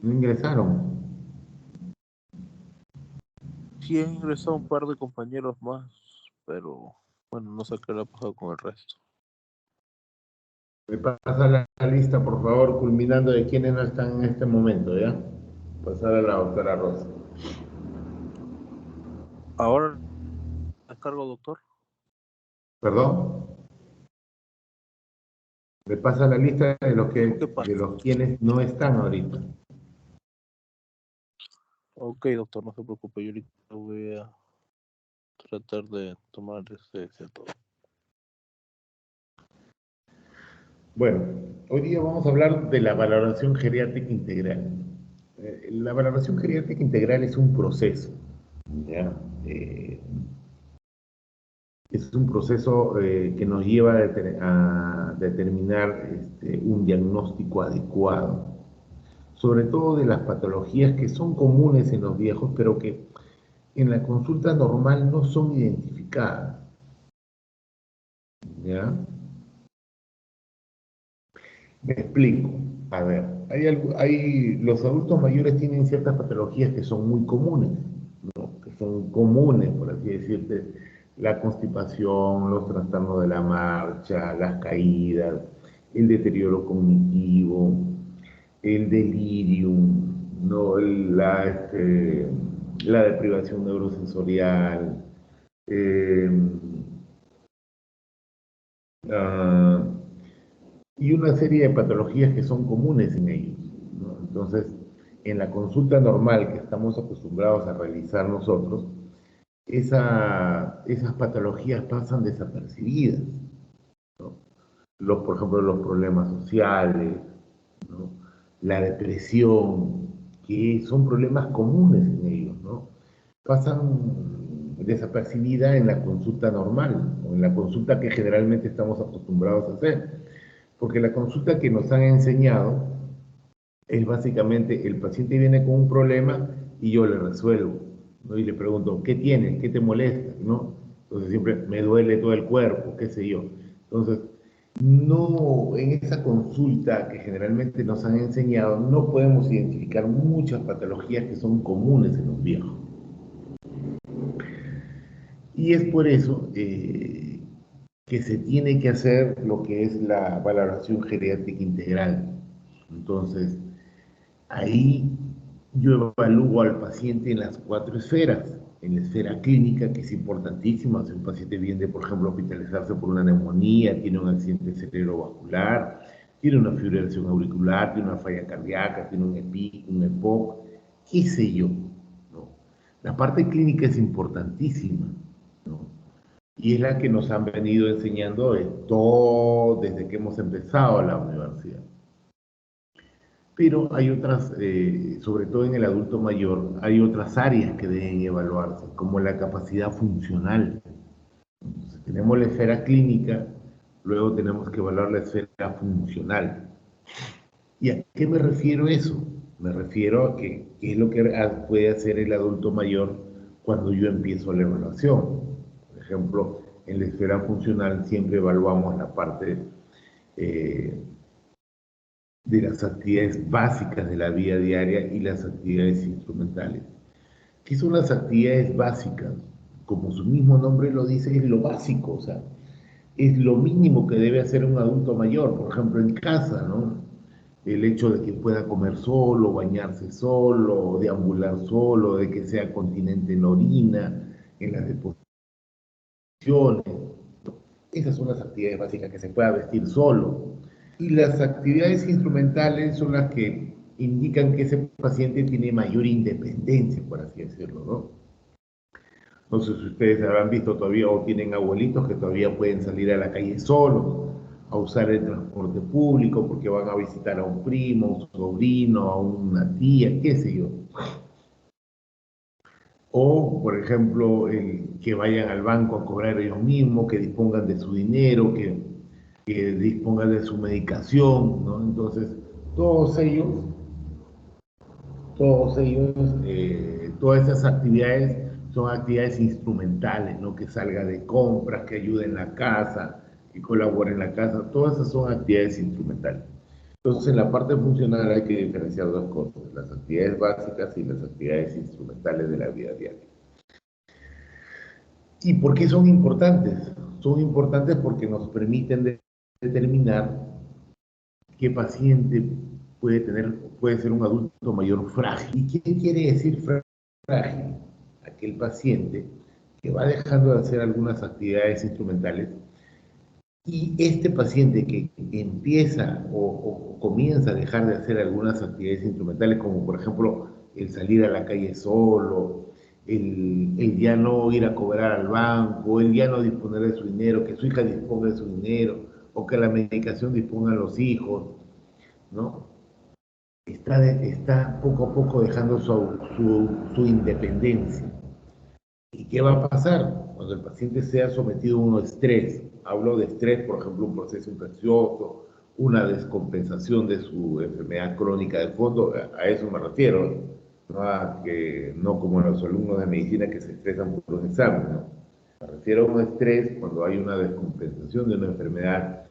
No ingresaron. Sí han ingresado un par de compañeros más, pero bueno, no sé qué le ha pasado con el resto. Me pasa la lista, por favor, culminando de quiénes no están en este momento, ¿ya? Pasar a la doctora Rosa. Ahora me cargo, doctor. ¿Perdón? Me pasa la lista Dijo que de pasa. los quienes no están ahorita. Ok, doctor, no se preocupe, yo ahorita voy a tratar de tomar ese todo. Bueno, hoy día vamos a hablar de la valoración geriátrica integral. La valoración geriátrica integral es un proceso, ¿ya? Es un proceso que nos lleva a determinar un diagnóstico adecuado, sobre todo de las patologías que son comunes en los viejos, pero que en la consulta normal no son identificadas, ¿ya? Me explico. A ver, los adultos mayores tienen ciertas patologías que son muy comunes, ¿no? Que son comunes, por así decirte, la constipación, los trastornos de la marcha, las caídas, el deterioro cognitivo, el delirium, ¿no? La deprivación neurosensorial, eh, ah, y una serie de patologías que son comunes en ellos, ¿no? Entonces, en la consulta normal que estamos acostumbrados a realizar nosotros, esas patologías pasan desapercibidas, ¿no? Por ejemplo, los problemas sociales, ¿no? La depresión, que son problemas comunes en ellos, ¿no? Pasan desapercibida en la consulta normal, o en la consulta que generalmente estamos acostumbrados a hacer. Porque la consulta que nos han enseñado es básicamente el paciente viene con un problema y yo le resuelvo, ¿no? Y le pregunto, ¿qué tienes? ¿Qué te molesta? ¿No? Entonces siempre me duele todo el cuerpo, qué sé yo. Entonces, no, en esa consulta que generalmente nos han enseñado, no podemos identificar muchas patologías que son comunes en los viejos. Y es por eso que se tiene que hacer lo que es la valoración geriátrica integral. Entonces, ahí yo evalúo al paciente en las cuatro esferas. En la esfera clínica, que es importantísima, si un paciente viene, por ejemplo, a hospitalizarse por una neumonía, tiene un accidente cerebrovascular, tiene una fibrilación auricular, tiene una falla cardíaca, tiene un EPIC, un EPOC, qué sé yo, ¿no? La parte clínica es importantísima, ¿no? Y es la que nos han venido enseñando desde que hemos empezado la universidad. Pero hay otras, sobre todo en el adulto mayor, hay otras áreas que deben evaluarse, como la capacidad funcional. Entonces, tenemos la esfera clínica, luego tenemos que evaluar la esfera funcional. ¿Y a qué me refiero eso? Me refiero a que qué es lo que puede hacer el adulto mayor cuando yo empiezo la evaluación. Por ejemplo, en la esfera funcional siempre evaluamos la parte eh, de las actividades básicas de la vida diaria y las actividades instrumentales. ¿Qué son las actividades básicas? Como su mismo nombre lo dice, es lo básico, o sea, es lo mínimo que debe hacer un adulto mayor, por ejemplo, en casa, ¿no? El hecho de que pueda comer solo, bañarse solo, deambular solo, de que sea continente en orina, en las deposiciones. Esas son las actividades básicas, que se pueda vestir solo. Y las actividades instrumentales son las que indican que ese paciente tiene mayor independencia, por así decirlo, ¿no? No sé si ustedes habrán visto todavía o tienen abuelitos que todavía pueden salir a la calle solos, a usar el transporte público porque van a visitar a un primo, a un sobrino, a una tía, qué sé yo. O, por ejemplo, que vayan al banco a cobrar ellos mismos, que dispongan de su dinero, que dispongan de su medicación, ¿no? Entonces, todos ellos, todos ellos, todas esas actividades son actividades instrumentales, ¿no? Que salga de compras, que ayude en la casa, que colabore en la casa, todas esas son actividades instrumentales. Entonces, en la parte funcional hay que diferenciar dos cosas, las actividades básicas y las actividades instrumentales de la vida diaria. ¿Y por qué son importantes? Son importantes porque nos permiten determinar qué paciente puede ser un adulto mayor frágil. ¿Y qué quiere decir frágil? Aquel paciente que va dejando de hacer algunas actividades instrumentales y este paciente que empieza o comienza a dejar de hacer algunas actividades instrumentales, como por ejemplo el salir a la calle solo, el ya no ir a cobrar al banco, el ya no disponer de su dinero, que su hija disponga de su dinero, o que la medicación disponga a los hijos, ¿no? Está poco a poco dejando su independencia. ¿Y qué va a pasar cuando el paciente sea sometido a un estrés? Hablo de estrés, por ejemplo, un proceso infeccioso, una descompensación de su enfermedad crónica de fondo, a eso me refiero, no como los alumnos de medicina que se estresan por un examen, ¿no? Me refiero a un estrés cuando hay una descompensación de una enfermedad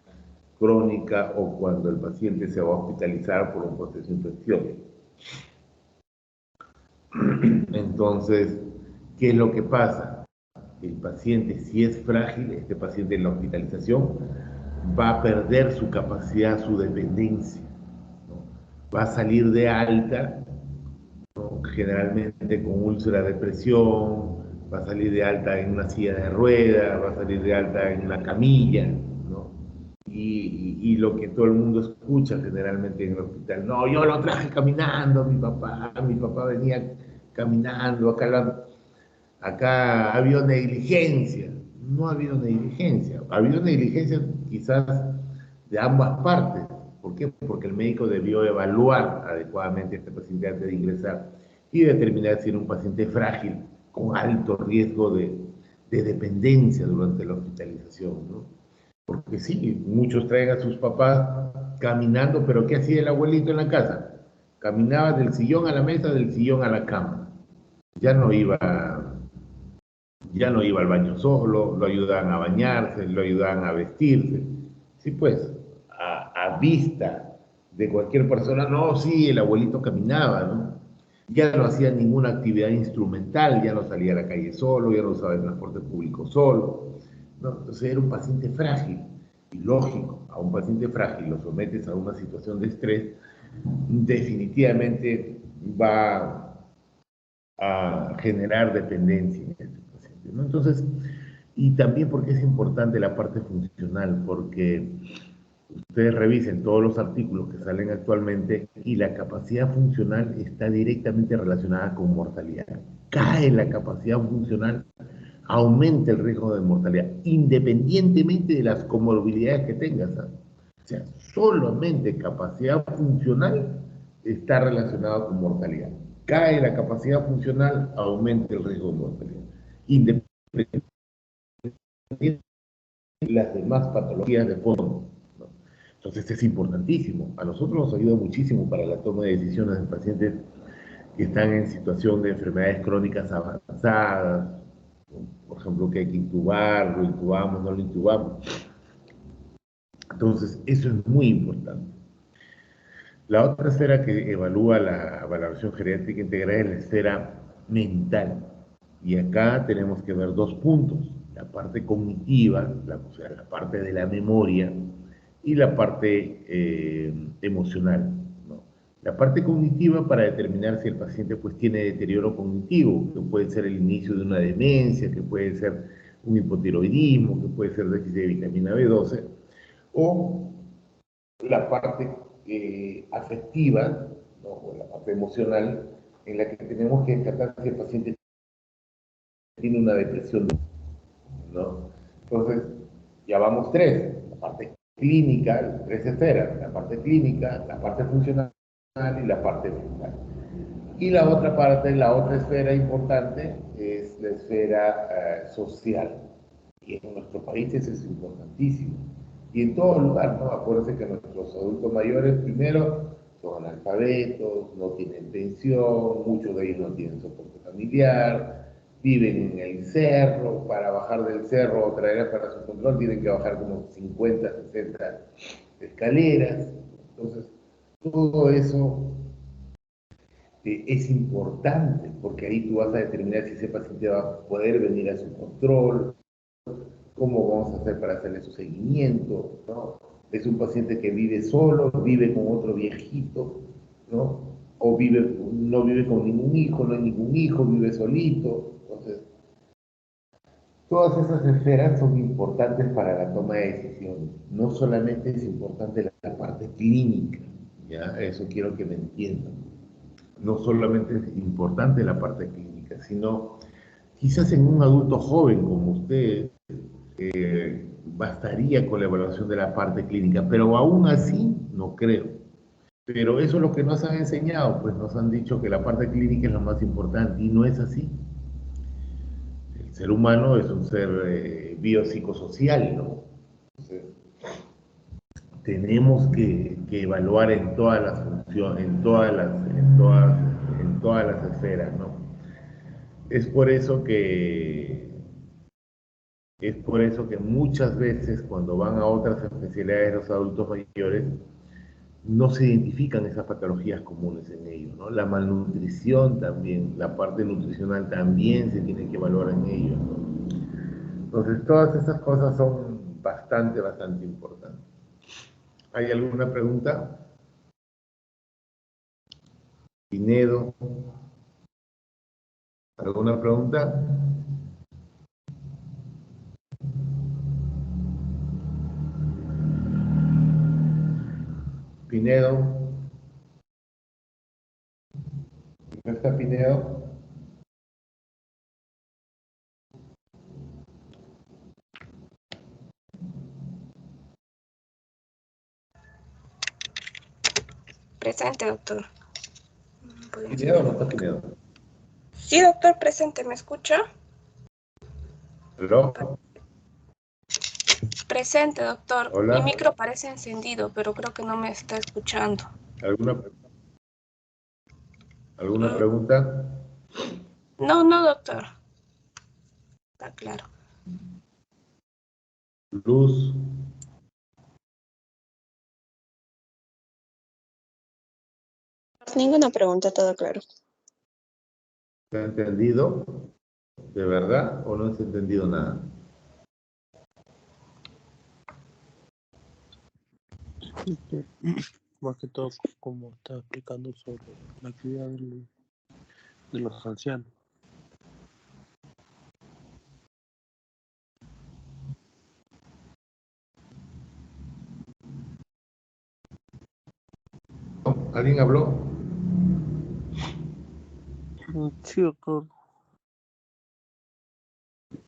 crónica o cuando el paciente se va a hospitalizar por un proceso infeccioso. Entonces, ¿qué es lo que pasa? El paciente, si es frágil, este paciente en la hospitalización va a perder su capacidad, su dependencia, ¿no? Va a salir de alta, ¿no? Generalmente con úlcera de presión, va a salir de alta en una silla de ruedas, va a salir de alta en una camilla, ¿no? Y lo que todo el mundo escucha generalmente en el hospital, no, yo lo traje caminando, mi papá venía caminando, acá ha habido negligencia. No ha habido negligencia. Ha habido negligencia quizás de ambas partes. ¿Por qué? Porque el médico debió evaluar adecuadamente a este paciente antes de ingresar y determinar si era un paciente frágil con alto riesgo de dependencia durante la hospitalización, ¿no? Porque sí, muchos traen a sus papás caminando, pero ¿qué hacía el abuelito en la casa? Caminaba del sillón a la mesa, del sillón a la cama. Ya no iba ya no iba al baño solo, lo ayudaban a bañarse, lo ayudaban a vestirse. Sí, pues, a vista de cualquier persona, no, sí, el abuelito caminaba, ¿no? Ya no hacía ninguna actividad instrumental, ya no salía a la calle solo, ya no usaba el transporte público solo, ¿no? Entonces era un paciente frágil. Y lógico, a un paciente frágil lo sometes a una situación de estrés, definitivamente va a generar dependencia en este paciente, ¿no? Entonces, y también porque es importante la parte funcional, porque ustedes revisen todos los artículos que salen actualmente y la capacidad funcional está directamente relacionada con mortalidad. Cae la capacidad funcional, aumenta el riesgo de mortalidad, independientemente de las comorbilidades que tengas, ¿sabes? O sea, solamente capacidad funcional está relacionada con mortalidad. Cae la capacidad funcional, aumenta el riesgo de mortalidad. Independientemente de las demás patologías de fondo, ¿no? Entonces es importantísimo. A nosotros nos ayuda muchísimo para la toma de decisiones de pacientes que están en situación de enfermedades crónicas avanzadas, ¿no? Por ejemplo, que hay que intubar, lo intubamos, no lo intubamos. Entonces, eso es muy importante. La otra esfera que evalúa la valoración geriátrica integral es la esfera mental. Y acá tenemos que ver dos puntos, la parte cognitiva, o sea, la parte de la memoria, y la parte emocional, ¿no? La parte cognitiva para determinar si el paciente pues tiene deterioro cognitivo, que puede ser el inicio de una demencia, que puede ser un hipotiroidismo, que puede ser déficit de vitamina B12, o la parte afectiva, ¿no? O la parte emocional, en la que tenemos que descartar si el paciente tiene una depresión, ¿no? Entonces, ya vamos tres, la parte clínica, tres esferas, la parte clínica, la parte funcional y la parte mental. Y la otra parte, la otra esfera importante es la esfera social. Y en nuestro país eso es importantísimo. Y en todo lugar, ¿no? Acuérdense que nuestros adultos mayores, primero, son analfabetos, no tienen pensión, muchos de ellos no tienen soporte familiar, viven en el cerro, para bajar del cerro o traer para su control tienen que bajar como 50, 60 escaleras. Entonces, Todo eso es importante, porque ahí tú vas a determinar si ese paciente va a poder venir a su control, cómo vamos a hacer para hacerle su seguimiento, ¿no? Es un paciente que vive solo, vive con otro viejito, ¿no? O no vive con ningún hijo, no hay ningún hijo, vive solito. Entonces, todas esas esferas son importantes para la toma de decisiones. No solamente es importante la parte clínica, ¿ya? Eso quiero que me entiendan. No solamente es importante la parte clínica, sino quizás en un adulto joven como usted, bastaría con la evaluación de la parte clínica, pero aún así no creo. Pero eso es lo que nos han enseñado, pues nos han dicho que la parte clínica es lo más importante y no es así. El ser humano es un ser biopsicosocial, ¿no? Entonces, tenemos que evaluar en todas las funciones, en todas las esferas, ¿no? Es por eso que Es por eso que muchas veces cuando van a otras especialidades los adultos mayores no se identifican esas patologías comunes en ellos, ¿no? La malnutrición también, la parte nutricional también se tiene que evaluar en ellos, ¿no? Entonces todas esas cosas son bastante importantes. ¿Hay alguna pregunta? Pinedo, ¿alguna pregunta? Pinedo, ¿no está Pinedo? Presente, doctor. ¿Pinedo o no está Pinedo? Sí, doctor, presente. ¿Me escucha? ¿Aló? Presente, doctor. Mi ¿Hola? micro parece encendido, pero creo que no me está escuchando. ¿Alguna, alguna Mm, pregunta? No, no, doctor. Está claro. Luz. Ninguna pregunta, todo claro. ¿Se ha entendido? ¿De verdad o no se ha entendido nada? Más que todo, como está explicando sobre la actividad de los ancianos. ¿Alguien habló? Sí, doctor.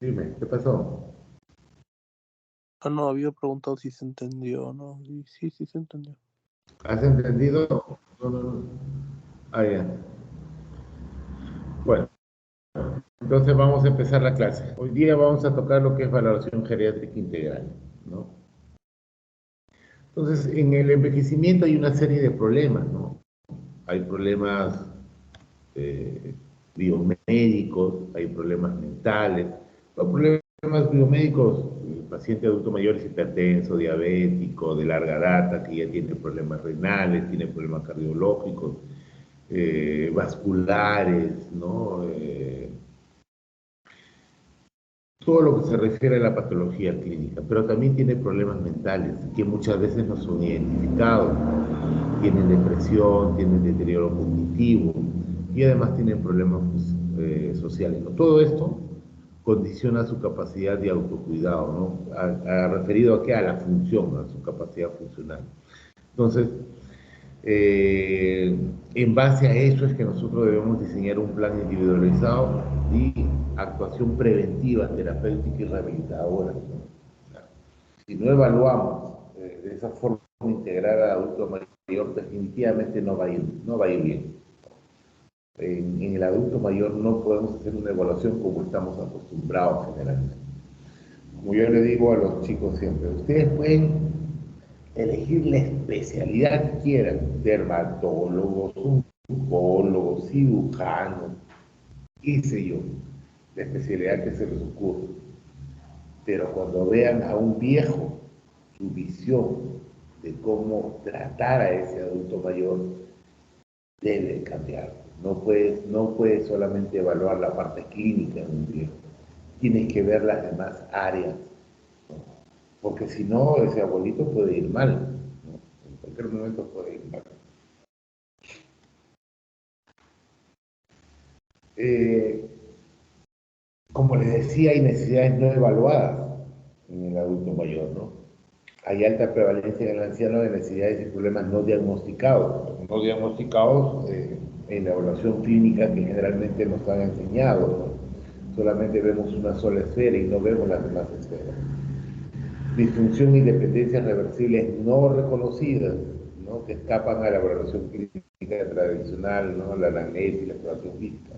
Dime, ¿qué pasó? Ah, no, había preguntado si se entendió o no. Y sí, sí se entendió. ¿Has entendido? No, no, no. Ah, ya. Bueno, entonces vamos a empezar la clase. Hoy día vamos a tocar lo que es valoración geriátrica integral, ¿no? Entonces, en el envejecimiento hay una serie de problemas, ¿no? Hay problemas eh, biomédicos, hay problemas mentales. Los problemas biomédicos, el paciente adulto mayor es hipertenso, diabético, de larga data, que ya tiene problemas renales, tiene problemas cardiológicos, vasculares, ¿no? Todo lo que se refiere a la patología clínica, pero también tiene problemas mentales que muchas veces no son identificados. Tienen depresión, tienen deterioro cognitivo y además tienen problemas sociales, ¿no? Todo esto condiciona su capacidad de autocuidado, ¿no? ¿Referido a qué? A la función, a su capacidad funcional. Entonces, en base a eso es que nosotros debemos diseñar un plan individualizado y actuación preventiva, terapéutica y rehabilitadora, ¿no? O sea, si no evaluamos de esa forma integral al adulto mayor, definitivamente no va a ir bien. En el adulto mayor no podemos hacer una evaluación como estamos acostumbrados generalmente. Como yo le digo a los chicos siempre, ustedes pueden elegir la especialidad que quieran, dermatólogos, oncólogos, cirujanos, qué sé yo, la especialidad que se les ocurra. Pero cuando vean a un viejo, su visión, de cómo tratar a ese adulto mayor debe cambiar. No puedes solamente evaluar la parte clínica de un viejo, tienes que ver las demás áreas, ¿no? Porque si no, ese abuelito puede ir mal, ¿no? En cualquier momento puede ir mal. Como les decía, hay necesidades no evaluadas en el adulto mayor, ¿no? Hay alta prevalencia en el anciano de necesidades y problemas no diagnosticados. No diagnosticados en la evaluación clínica que generalmente nos han enseñado, ¿no? Solamente vemos una sola esfera y no vemos las demás esferas. Disfunción y dependencias reversibles no reconocidas, ¿no? Que escapan a la evaluación clínica tradicional, ¿no? La anamnesis y la exploración física.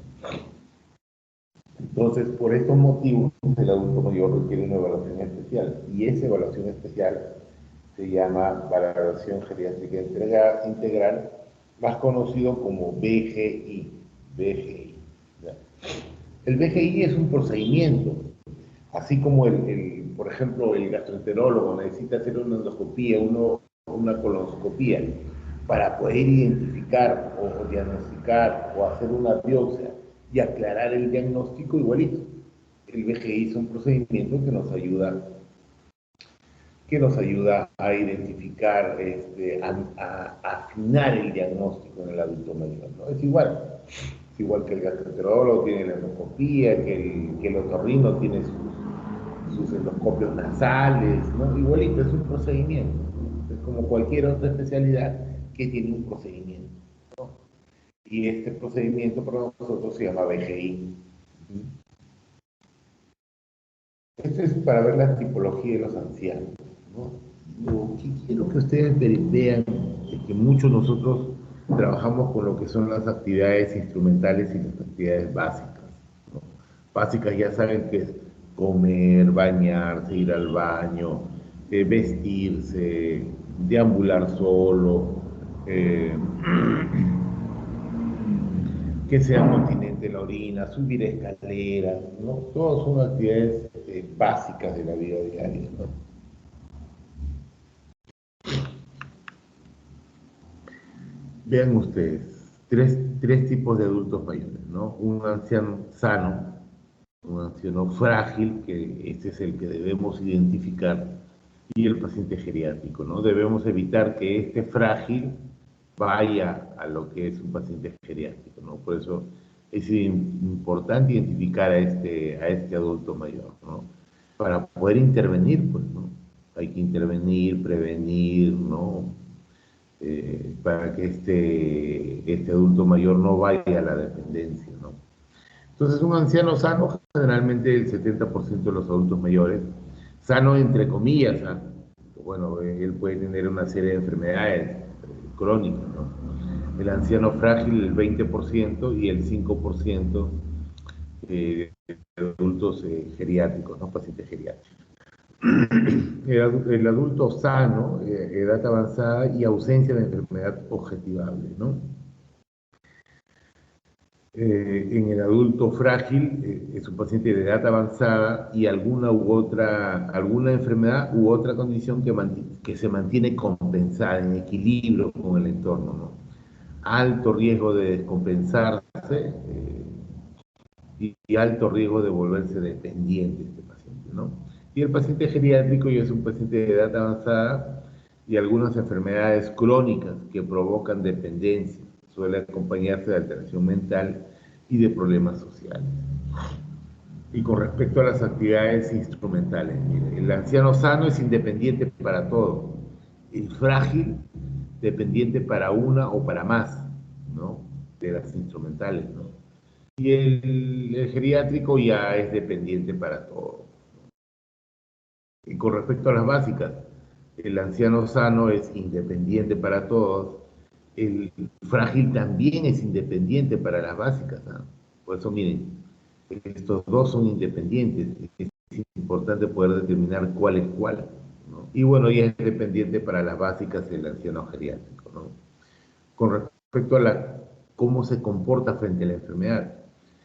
Entonces, por estos motivos, el adulto mayor requiere una evaluación especial, y esa evaluación especial se llama valoración geriátrica integral, más conocido como BGI. ¿Ya? El BGI es un procedimiento, así como por ejemplo, el gastroenterólogo necesita hacer una endoscopía, una colonoscopía, para poder identificar o diagnosticar o hacer una biopsia y aclarar el diagnóstico igualito. El BGI es un procedimiento que nos ayuda a identificar, a afinar el diagnóstico en el adulto mayor, ¿no? Es igual que el gastroenterólogo tiene la endoscopía, que el otorrino tiene sus endoscopios nasales, ¿no? Igualito, es un procedimiento, ¿no? Es como cualquier otra especialidad que tiene un procedimiento, ¿no? Y este procedimiento para nosotros se llama BGI. Esto es para ver la tipología de los ancianos, ¿no? Lo que quiero que ustedes vean es que muchos nosotros trabajamos con lo que son las actividades instrumentales y las actividades básicas, ¿no? Básicas ya saben que es comer, bañarse, ir al baño, vestirse, deambular solo, que sea continente en la orina, subir escaleras, ¿no? Todas son actividades básicas de la vida diaria, ¿no? Vean ustedes, tres tipos de adultos mayores, ¿no? Un anciano sano, un anciano frágil, que este es el que debemos identificar, y el paciente geriátrico, ¿no? Debemos evitar que este frágil vaya a lo que es un paciente geriátrico, ¿no? Por eso es importante identificar a este adulto mayor, ¿no? Para poder intervenir, pues, ¿no? Hay que intervenir, prevenir, ¿no? Para que este adulto mayor no vaya a la dependencia, ¿no? Entonces, un anciano sano, generalmente el 70% de los adultos mayores, sano entre comillas, ¿eh? Bueno, él puede tener una serie de enfermedades crónicas, ¿no? El anciano frágil, el 20%, y el 5% de adultos geriátricos, ¿no? Pacientes geriátricos. El adulto sano, edad avanzada y ausencia de enfermedad objetivable, ¿no? En el adulto frágil es un paciente de edad avanzada y alguna enfermedad u otra condición que se mantiene compensada, en equilibrio con el entorno, ¿no? Alto riesgo de descompensarse y alto riesgo de volverse dependiente este paciente, ¿no? Y el paciente geriátrico ya es un paciente de edad avanzada y algunas enfermedades crónicas que provocan dependencia. Suele acompañarse de alteración mental y de problemas sociales. Y con respecto a las actividades instrumentales, mire, el anciano sano es independiente para todo. El frágil, dependiente para una o para más, ¿no? De las instrumentales, ¿no? Y el geriátrico ya es dependiente para todo. Y con respecto a las básicas, el anciano sano es independiente para todos, el frágil también es independiente para las básicas, ¿no? Por eso, miren, estos dos son independientes, es importante poder determinar cuál es cuál, ¿no? Y bueno, ya es dependiente para las básicas el anciano geriátrico, ¿no? Con respecto a cómo se comporta frente a la enfermedad,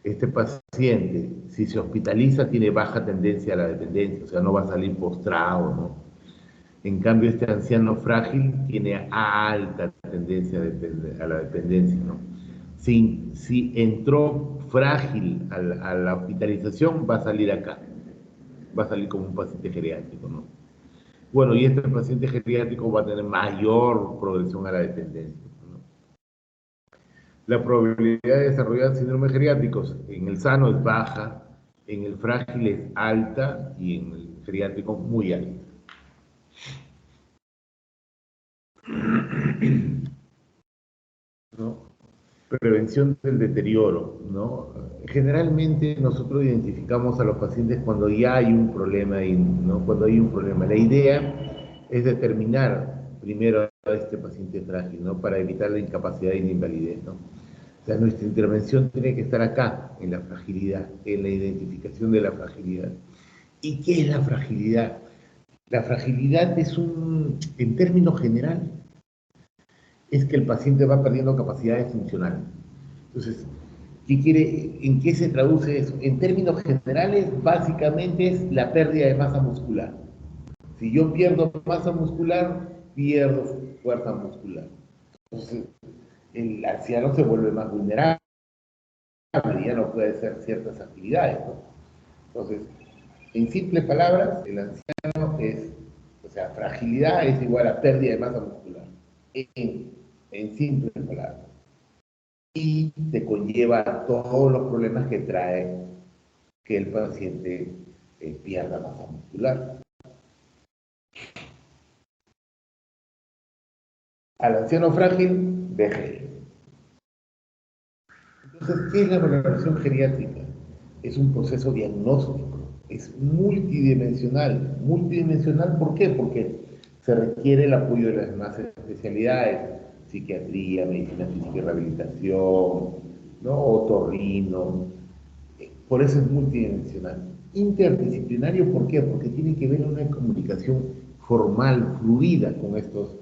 este paciente, si se hospitaliza, tiene baja tendencia a la dependencia, o sea, no va a salir postrado, ¿no? En cambio, este anciano frágil tiene alta tendencia a la dependencia, ¿no? Si entró frágil a la hospitalización, va a salir acá, va a salir como un paciente geriátrico, ¿no? Bueno, y este paciente geriátrico va a tener mayor progresión a la dependencia, ¿no? La probabilidad de desarrollar síndromes geriátricos en el sano es baja, en el frágil es alta y en el geriátrico muy alta. ¿No? Prevención del deterioro, ¿no? Generalmente nosotros identificamos a los pacientes cuando ya hay un problema, ¿no? Cuando hay un problema. La idea es determinar primero a este paciente frágil, ¿no? Para evitar la incapacidad y la invalidez, ¿no? O sea, nuestra intervención tiene que estar acá, en la fragilidad, en la identificación de la fragilidad. ¿Y qué es la fragilidad? La fragilidad es en términos generales, es que el paciente va perdiendo capacidades funcionales. Entonces, ¿en qué se traduce eso? En términos generales, básicamente es la pérdida de masa muscular. Si yo pierdo masa muscular, pierdo fuerza muscular. Entonces, el anciano se vuelve más vulnerable, ya no puede hacer ciertas actividades, ¿no? Entonces, en simples palabras, el anciano o sea, fragilidad es igual a pérdida de masa muscular. En simples palabras. Y te conlleva todos los problemas que trae que el paciente pierda masa muscular. Al anciano frágil, vejez. Entonces, ¿qué es la valoración geriátrica? Es un proceso diagnóstico, es multidimensional. Multidimensional, ¿por qué? Porque se requiere el apoyo de las demás especialidades, psiquiatría, medicina física y rehabilitación, ¿no? Otorrino. Por eso es multidimensional. Interdisciplinario, ¿por qué? Porque tiene que ver una comunicación formal, fluida con estas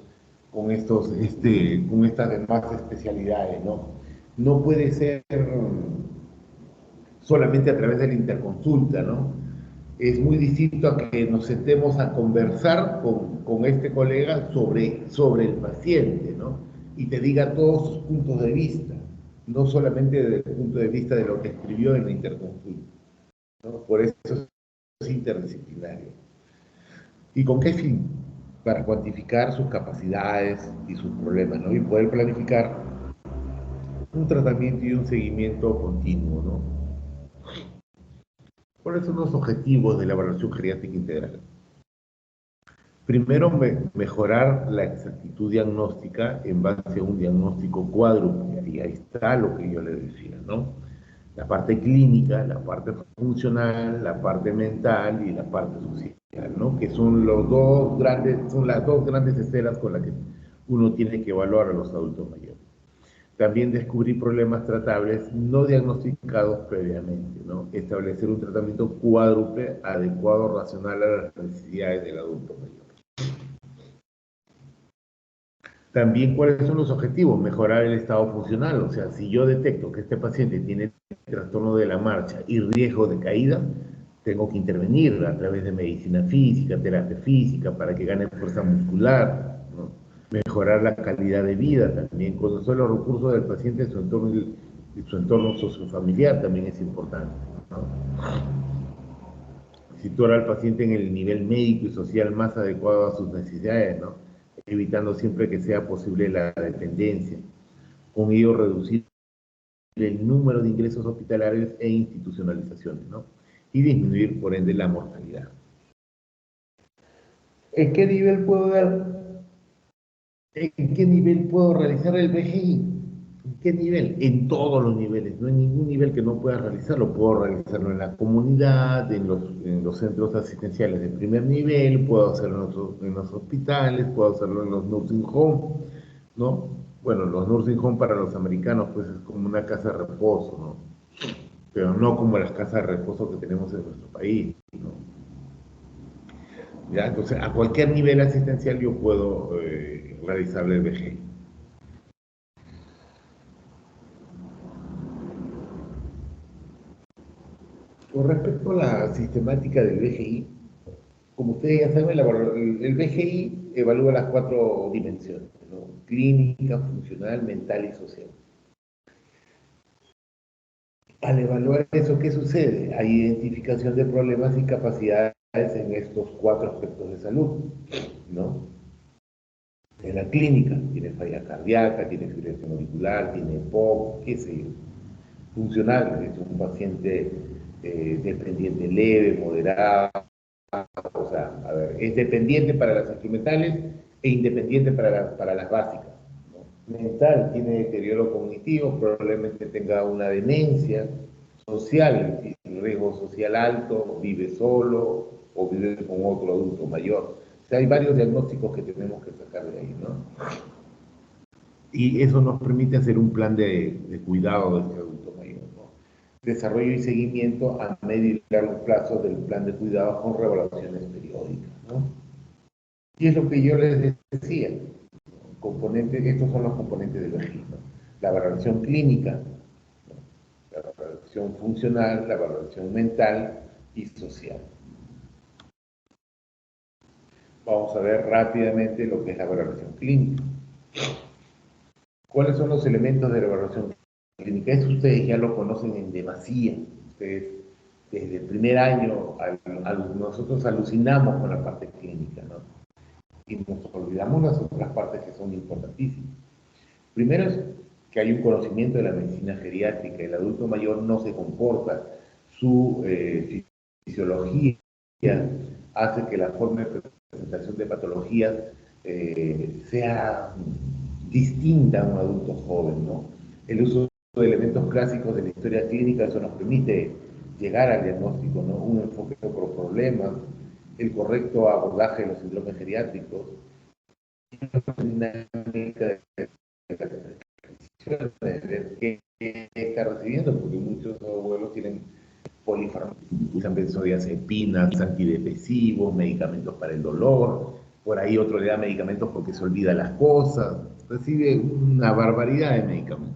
demás especialidades, ¿no? No puede ser solamente a través de la interconsulta, ¿no? Es muy distinto a que nos sentemos a conversar con este colega sobre el paciente, ¿no? Y te diga todos sus puntos de vista, no solamente desde el punto de vista de lo que escribió en la interconsulta, ¿no? Por eso es interdisciplinario. ¿Y con qué fin? Para cuantificar sus capacidades y sus problemas, ¿no? Y poder planificar un tratamiento y un seguimiento continuo, ¿no? ¿Cuáles son los objetivos de la evaluación geriátrica integral? Primero, mejorar la exactitud diagnóstica en base a un diagnóstico cuádruple. Y ahí está lo que yo le decía, ¿no? La parte clínica, la parte funcional, la parte mental y la parte social, ¿no? Que son las dos grandes esferas con las que uno tiene que evaluar a los adultos mayores. También descubrir problemas tratables no diagnosticados previamente, ¿no? Establecer un tratamiento cuádruple adecuado, racional a las necesidades del adulto mayor. También, ¿cuáles son los objetivos? Mejorar el estado funcional. O sea, si yo detecto que este paciente tiene trastorno de la marcha y riesgo de caída, tengo que intervenir a través de medicina física, terapia física, para que gane fuerza muscular, ¿no? Mejorar la calidad de vida también, conocer los recursos del paciente en su entorno sociofamiliar también es importante, ¿no? Situar al paciente en el nivel médico y social más adecuado a sus necesidades, ¿no? Evitando siempre que sea posible la dependencia. Con ello reducir el número de ingresos hospitalarios e institucionalizaciones, ¿no? Y disminuir, por ende, la mortalidad. ¿En qué nivel puedo ¿En qué nivel puedo realizar el BGI? ¿En qué nivel? En todos los niveles. No hay ningún nivel que no pueda realizarlo. Puedo realizarlo en la comunidad, en los centros asistenciales de primer nivel, puedo hacerlo en los hospitales, puedo hacerlo en los nursing home, ¿no? Bueno, los nursing home para los americanos pues es como una casa de reposo, ¿no? Pero no como las casas de reposo que tenemos en nuestro país, ¿no? ¿Ya? Entonces, a cualquier nivel asistencial yo puedo realizar el BGI. Con respecto a la sistemática del BGI, como ustedes ya saben, el BGI evalúa las 4 dimensiones, ¿no? Clínica, funcional, mental y social. Al evaluar eso, ¿qué sucede? Hay identificación de problemas y capacidades en estos 4 aspectos de salud, ¿no? En la clínica, tiene falla cardíaca, tiene fibrilación auricular, tiene POC, qué sé yo. Funcional, es un paciente dependiente leve, moderado, o sea, a ver, es dependiente para las instrumentales e independiente para las básicas, ¿no? Mental, tiene deterioro cognitivo, probablemente tenga una demencia. Social, tiene riesgo social alto, vive solo o vive con otro adulto mayor. O sea, hay varios diagnósticos que tenemos que sacar de ahí, ¿no? Y eso nos permite hacer un plan de cuidado de este adulto mayor, ¿no? Desarrollo y seguimiento a medio y largo plazo del plan de cuidado con reevaluaciones periódicas, ¿no? Y es lo que yo les decía, estos son los componentes del registro. La valoración clínica, ¿no? La valoración funcional, la valoración mental y social. Vamos a ver rápidamente lo que es la valoración clínica. ¿Cuáles son los elementos de la evaluación clínica? Eso ustedes ya lo conocen en demasía. Ustedes, desde el primer año, nosotros alucinamos con la parte clínica, ¿no? Y nos olvidamos las otras partes que son importantísimas. Primero es que hay un conocimiento de la medicina geriátrica. El adulto mayor no se comporta. Su fisiología hace que la forma de presentación de patologías sea distinta a un adulto joven, ¿no? El uso de elementos clásicos de la historia clínica, eso nos permite llegar al diagnóstico, ¿no? Un enfoque por problemas, el correcto abordaje de los síndromes geriátricos, una dinámica de que está recibiendo, porque muchos abuelos tienen polifármacos, usan benzodiazepinas, antidepresivos, medicamentos para el dolor, por ahí otro le da medicamentos porque se olvida las cosas, recibe una barbaridad de medicamentos,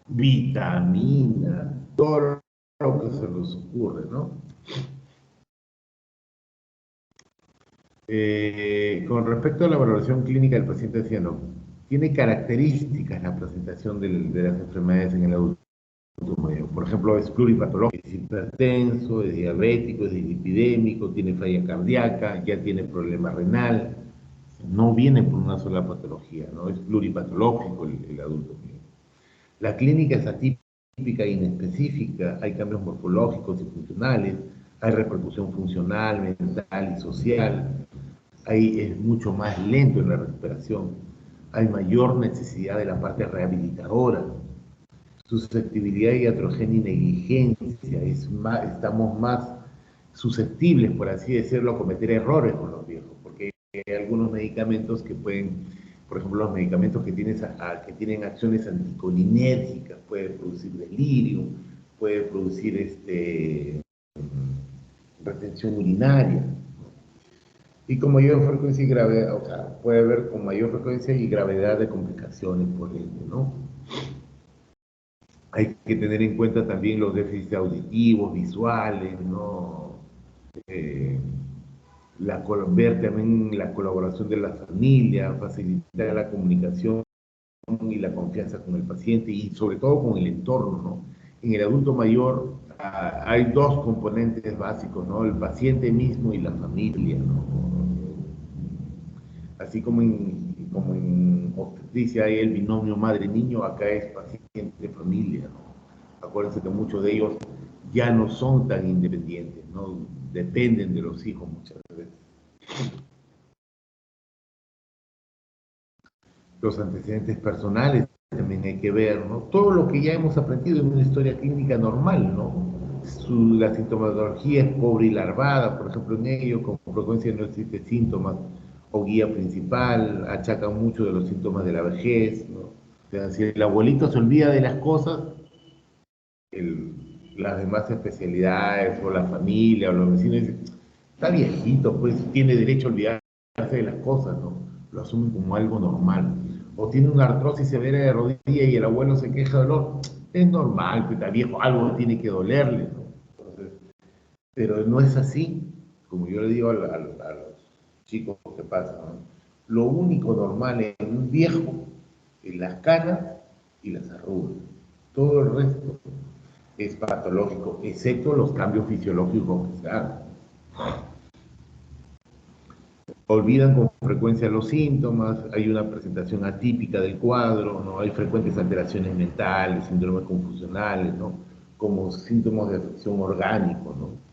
vitaminas, todo lo que se les ocurre, ¿no? Con respecto a la valoración clínica del paciente anciano, tiene características la presentación de las enfermedades en el adulto mayor. Por ejemplo, es pluripatológico, es hipertenso, es diabético, es dislipidémico, tiene falla cardíaca, ya tiene problema renal. No viene por una sola patología, ¿no? Es pluripatológico el adulto mayor. La clínica es atípica e inespecífica, hay cambios morfológicos y funcionales, hay repercusión funcional, mental y social, ahí es mucho más lento en la recuperación, hay mayor necesidad de la parte rehabilitadora, susceptibilidad y iatrogenia y negligencia, estamos más susceptibles, por así decirlo, a cometer errores con los viejos, porque hay algunos medicamentos que pueden, por ejemplo, los medicamentos que tienen acciones anticolinérgicas, pueden producir delirio, puede producir retención urinaria, y con mayor frecuencia y gravedad, o sea, puede haber con mayor frecuencia y gravedad de complicaciones, por ejemplo, ¿no? Hay que tener en cuenta también los déficits auditivos, visuales, ¿no? Ver también la colaboración de la familia, facilitar la comunicación y la confianza con el paciente y sobre todo con el entorno, ¿no? En el adulto mayor hay 2 componentes básicos, ¿no? El paciente mismo y la familia, ¿no? Así como en obstetricia hay el binomio madre-niño, acá es paciente-familia, ¿no? Acuérdense que muchos de ellos ya no son tan independientes, ¿no? Dependen de los hijos muchas veces. Los antecedentes personales también hay que ver, ¿no? Todo lo que ya hemos aprendido en una historia clínica normal, ¿no? La sintomatología es pobre y larvada, por ejemplo, en ello con frecuencia no existe síntomas o guía principal, achacan mucho de los síntomas de la vejez, ¿no? O sea, si el abuelito se olvida de las cosas, las demás especialidades o la familia o los vecinos dicen, está viejito, pues tiene derecho a olvidarse de las cosas, ¿no? Lo asumen como algo normal. O tiene una artrosis severa de rodilla y el abuelo se queja de dolor, es normal, pues está viejo, algo tiene que dolerle, ¿no? Entonces, pero no es así. como yo le digo a los chicos que pasan, ¿no? Lo único normal en un viejo es las canas y las arrugas. Todo el resto es patológico, excepto los cambios fisiológicos que se hagan. Olvidan con frecuencia los síntomas, hay una presentación atípica del cuadro, ¿no? Hay frecuentes alteraciones mentales, síndromes confusionales, ¿no? Como síntomas de afección orgánico, ¿no?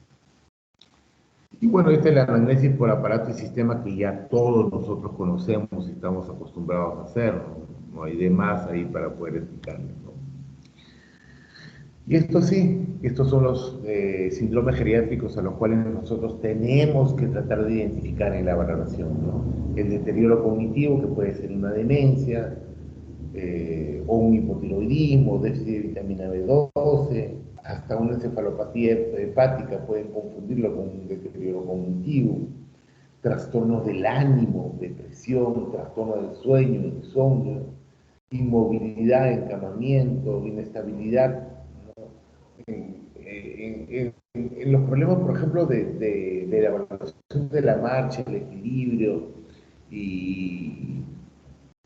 Y bueno, esta es la anamnesis por aparato y sistema que ya todos nosotros conocemos y estamos acostumbrados a hacer, ¿no? No hay de más ahí para poder explicarles, ¿no? Y esto sí, estos son los síndromes geriátricos a los cuales nosotros tenemos que tratar de identificar en la valoración, ¿no? El deterioro cognitivo, que puede ser una demencia, o un hipotiroidismo, déficit de vitamina B12, hasta una encefalopatía hepática pueden confundirlo con un deterioro cognitivo, trastornos del ánimo, depresión, trastorno del sueño, insomnio, inmovilidad, encamamiento, inestabilidad, ¿no? En los problemas, por ejemplo, de la evaluación de la marcha, el equilibrio y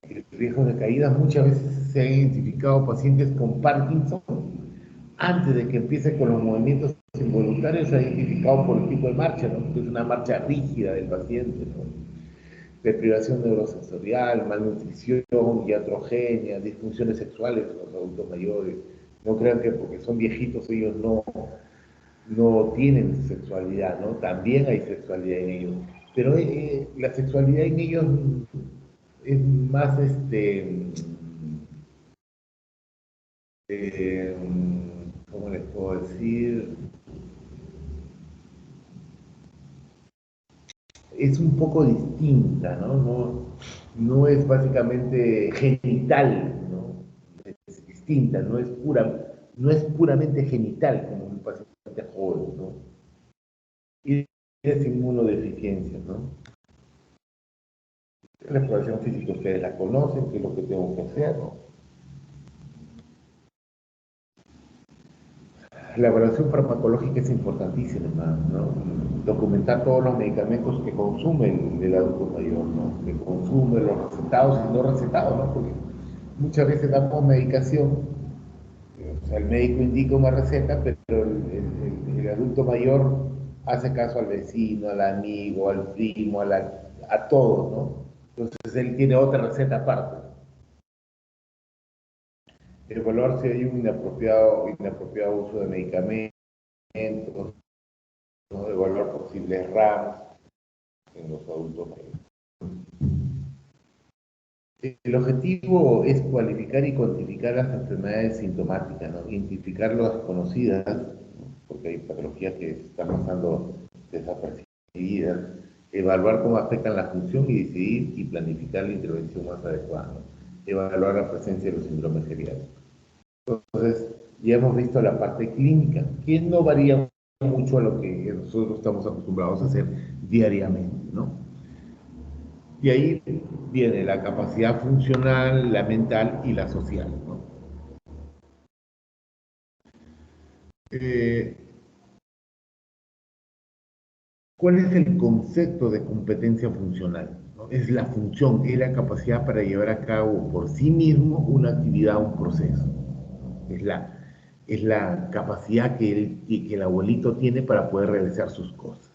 el riesgo de caídas, muchas veces se han identificado pacientes con Parkinson antes de que empiece con los movimientos involuntarios, se ha identificado por el tipo de marcha, ¿no? Que es una marcha rígida del paciente, ¿no? Deprivación neurosensorial, malnutrición, iatrogenia, disfunciones sexuales en los adultos mayores. No crean que porque son viejitos ellos no tienen sexualidad, ¿no? También hay sexualidad en ellos. Pero la sexualidad en ellos es más, ¿cómo les puedo decir? Es un poco distinta, ¿no? No es básicamente genital, ¿no? Es distinta, no es puramente genital como un paciente joven, ¿no? Y es inmunodeficiencia, ¿no? La exploración física ustedes la conocen, qué es lo que tengo que hacer, ¿no? La evaluación farmacológica es importantísima, ¿no? Documentar todos los medicamentos que consume el adulto mayor, ¿no? Que consume, los recetados y no recetados, ¿no? Porque muchas veces damos medicación, o sea, el médico indica una receta, pero el adulto mayor hace caso al vecino, al amigo, al primo, a todos, ¿no? Entonces él tiene otra receta aparte. Evaluar si hay un inapropiado uso de medicamentos, ¿no? Evaluar posibles RAMs en los adultos mayores. El objetivo es cualificar y cuantificar las enfermedades sintomáticas, ¿no? Identificar las conocidas, ¿no? Porque hay patologías que están pasando desapercibidas, evaluar cómo afectan la función y decidir y planificar la intervención más adecuada, ¿no? Evaluar la presencia de los síndromes geriátricos. Entonces, ya hemos visto la parte clínica, que no varía mucho a lo que nosotros estamos acostumbrados a hacer diariamente, ¿no? Y ahí viene la capacidad funcional, la mental y la social, ¿no? ¿Cuál es el concepto de competencia funcional? ¿No? Es la función, es la capacidad para llevar a cabo por sí mismo una actividad, un proceso. Es la capacidad que el abuelito tiene para poder realizar sus cosas,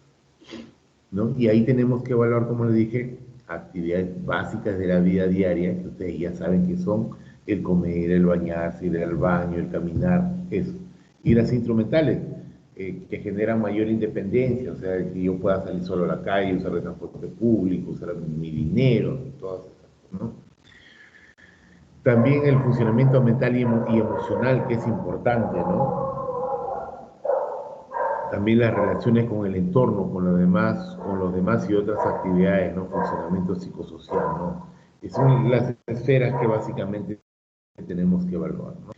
¿no? Y ahí tenemos que evaluar, como les dije, actividades básicas de la vida diaria, que ustedes ya saben que son el comer, el bañarse, ir al baño, el caminar, eso. Y las instrumentales, que generan mayor independencia, o sea, que yo pueda salir solo a la calle, usar el transporte público, usar mi dinero, todas esas cosas, ¿no? También el funcionamiento mental y emocional, que es importante, ¿no? También las relaciones con el entorno, con los demás y otras actividades, ¿no? Funcionamiento psicosocial, ¿no? Son las esferas que básicamente tenemos que evaluar, ¿no?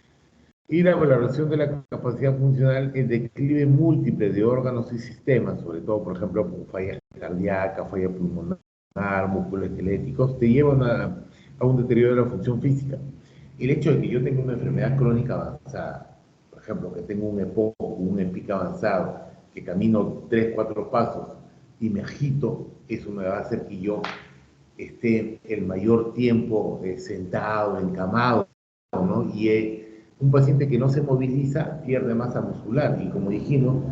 Y la valoración de la capacidad funcional, el declive múltiple de órganos y sistemas, sobre todo, por ejemplo, falla cardíaca, falla pulmonar, músculos esqueléticos, te llevan a un deterioro de la función física. El hecho de que yo tenga una enfermedad crónica avanzada, por ejemplo, que tengo un EPOC, un EPIC avanzado, que camino 3, 4 pasos y me agito, eso me va a hacer que yo esté el mayor tiempo sentado, encamado, ¿no? Y un paciente que no se moviliza pierde masa muscular, y como dijimos,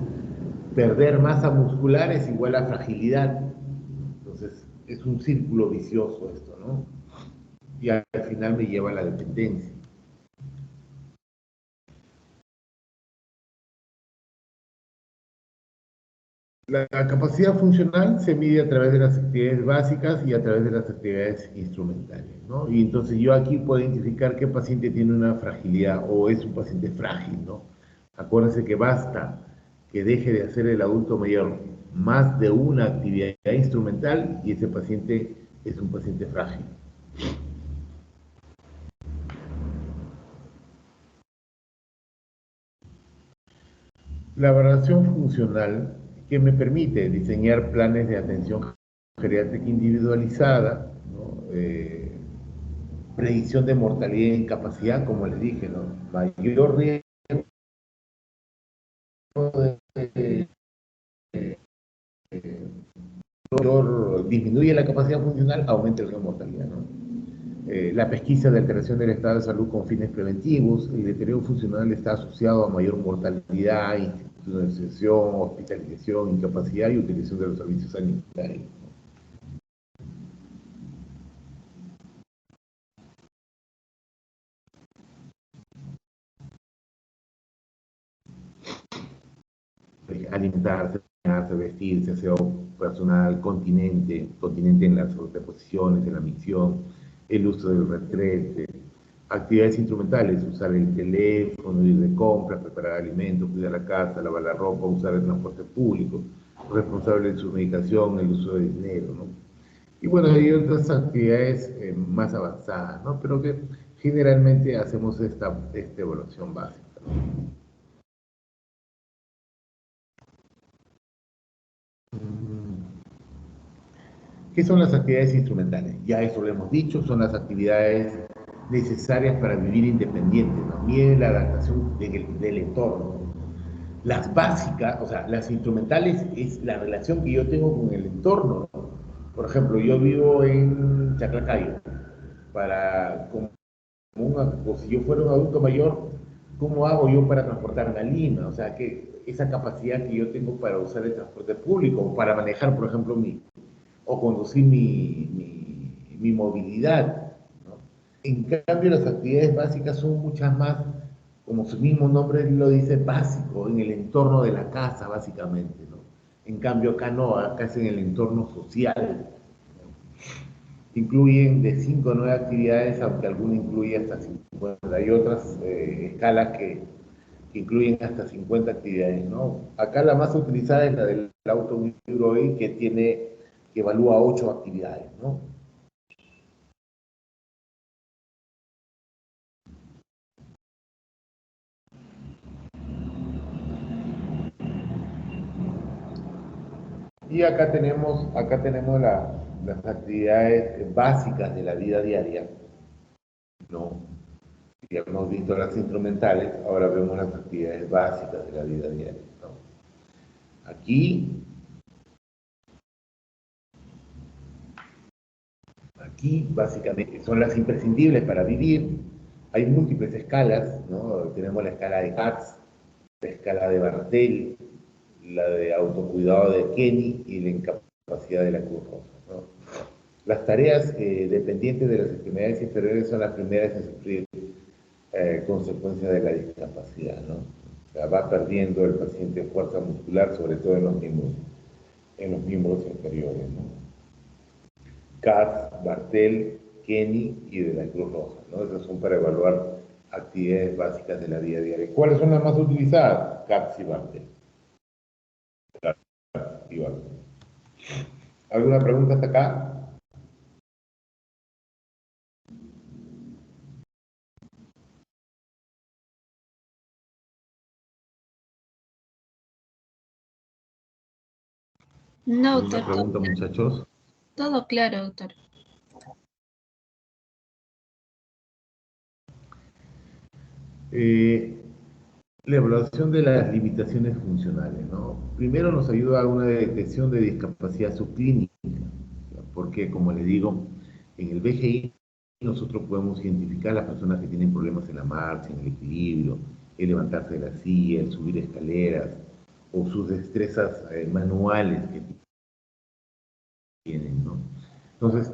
perder masa muscular es igual a fragilidad. Entonces, es un círculo vicioso esto, ¿no? Y al final me lleva a la dependencia. La capacidad funcional se mide a través de las actividades básicas y a través de las actividades instrumentales, ¿no? Y entonces yo aquí puedo identificar qué paciente tiene una fragilidad o es un paciente frágil, ¿no? Acuérdense que basta que deje de hacer el adulto mayor más de una actividad instrumental y ese paciente es un paciente frágil. La evaluación funcional que me permite diseñar planes de atención geriátrica individualizada, ¿no? Predicción de mortalidad e incapacidad, como les dije, ¿no? Mayor riesgo de, disminuye la capacidad funcional, aumenta el riesgo de mortalidad, ¿no? La pesquisa de alteración del estado de salud con fines preventivos, el deterioro funcional está asociado a mayor mortalidad, institucionalización, hospitalización, incapacidad y utilización de los servicios sanitarios. Alimentarse, bañarse, vestirse, aseo personal, continente en las sobreposiciones, en la misión, el uso del retrete, actividades instrumentales, usar el teléfono, ir de compras, preparar alimentos, cuidar la casa, lavar la ropa, usar el transporte público, responsable de su medicación, el uso de dinero, ¿no? Y bueno, hay otras actividades más avanzadas, ¿no? Pero que generalmente hacemos esta evaluación básica, ¿no? ¿Qué son las actividades instrumentales? Ya eso lo hemos dicho, son las actividades necesarias para vivir independiente, ¿no? Mide la adaptación del entorno. Las básicas, o sea, las instrumentales es la relación que yo tengo con el entorno, ¿no? Por ejemplo, yo vivo en Chaclacayo, o si yo fuera un adulto mayor, ¿cómo hago yo para transportarme a Lima? O sea, que esa capacidad que yo tengo para usar el transporte público, o para manejar, por ejemplo, o conducir mi movilidad, ¿no? En cambio, las actividades básicas son muchas más, como su mismo nombre lo dice, básico, en el entorno de la casa, básicamente, ¿no? En cambio, acá no, acá es en el entorno social. Incluyen de 5 a 9 actividades, aunque alguna incluye hasta 50. Hay otras escalas que incluyen hasta 50 actividades, ¿no? Acá la más utilizada es la del auto hoy, que evalúa 8 actividades, ¿no? Y acá tenemos las actividades básicas de la vida diaria, ¿no? Ya hemos visto las instrumentales, ahora vemos las actividades básicas de la vida diaria, ¿no? Aquí básicamente son las imprescindibles para vivir. Hay múltiples escalas, ¿no? Tenemos la escala de Katz, la escala de Bartel, la de autocuidado de Kenny y la incapacidad de la Cruz Roja, ¿no? Las tareas dependientes de las extremidades inferiores son las primeras en sufrir consecuencias de la discapacidad, ¿no? O sea, va perdiendo el paciente fuerza muscular, sobre todo en los miembros inferiores, ¿no? Katz, Bartel, Kenny y de la Cruz Roja, ¿no? Esas son para evaluar actividades básicas de la vida diaria. ¿Cuáles son las más utilizadas? Katz y Bartel. ¿Alguna pregunta hasta acá? No, ¿Alguna doctor. pregunta, muchachos? Todo claro, doctor. La evaluación de las limitaciones funcionales, ¿no? Primero nos ayuda a una detección de discapacidad subclínica, porque, como les digo, en el BGI nosotros podemos identificar a las personas que tienen problemas en la marcha, en el equilibrio, el levantarse de la silla, el subir escaleras, o sus destrezas manuales que tienen, ¿no? Entonces,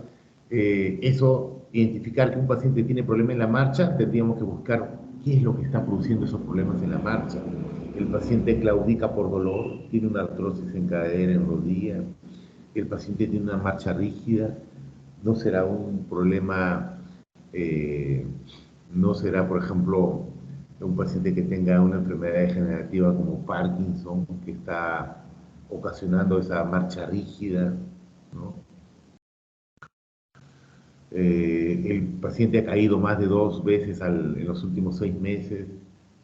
eso, identificar que un paciente tiene problema en la marcha, tendríamos que buscar qué es lo que está produciendo esos problemas en la marcha. El paciente claudica por dolor, tiene una artrosis en cadera, en rodilla, el paciente tiene una marcha rígida, no será un problema, no será, por ejemplo, un paciente que tenga una enfermedad degenerativa como Parkinson, que está ocasionando esa marcha rígida, ¿no? El paciente ha caído más de 2 veces en los últimos 6 meses,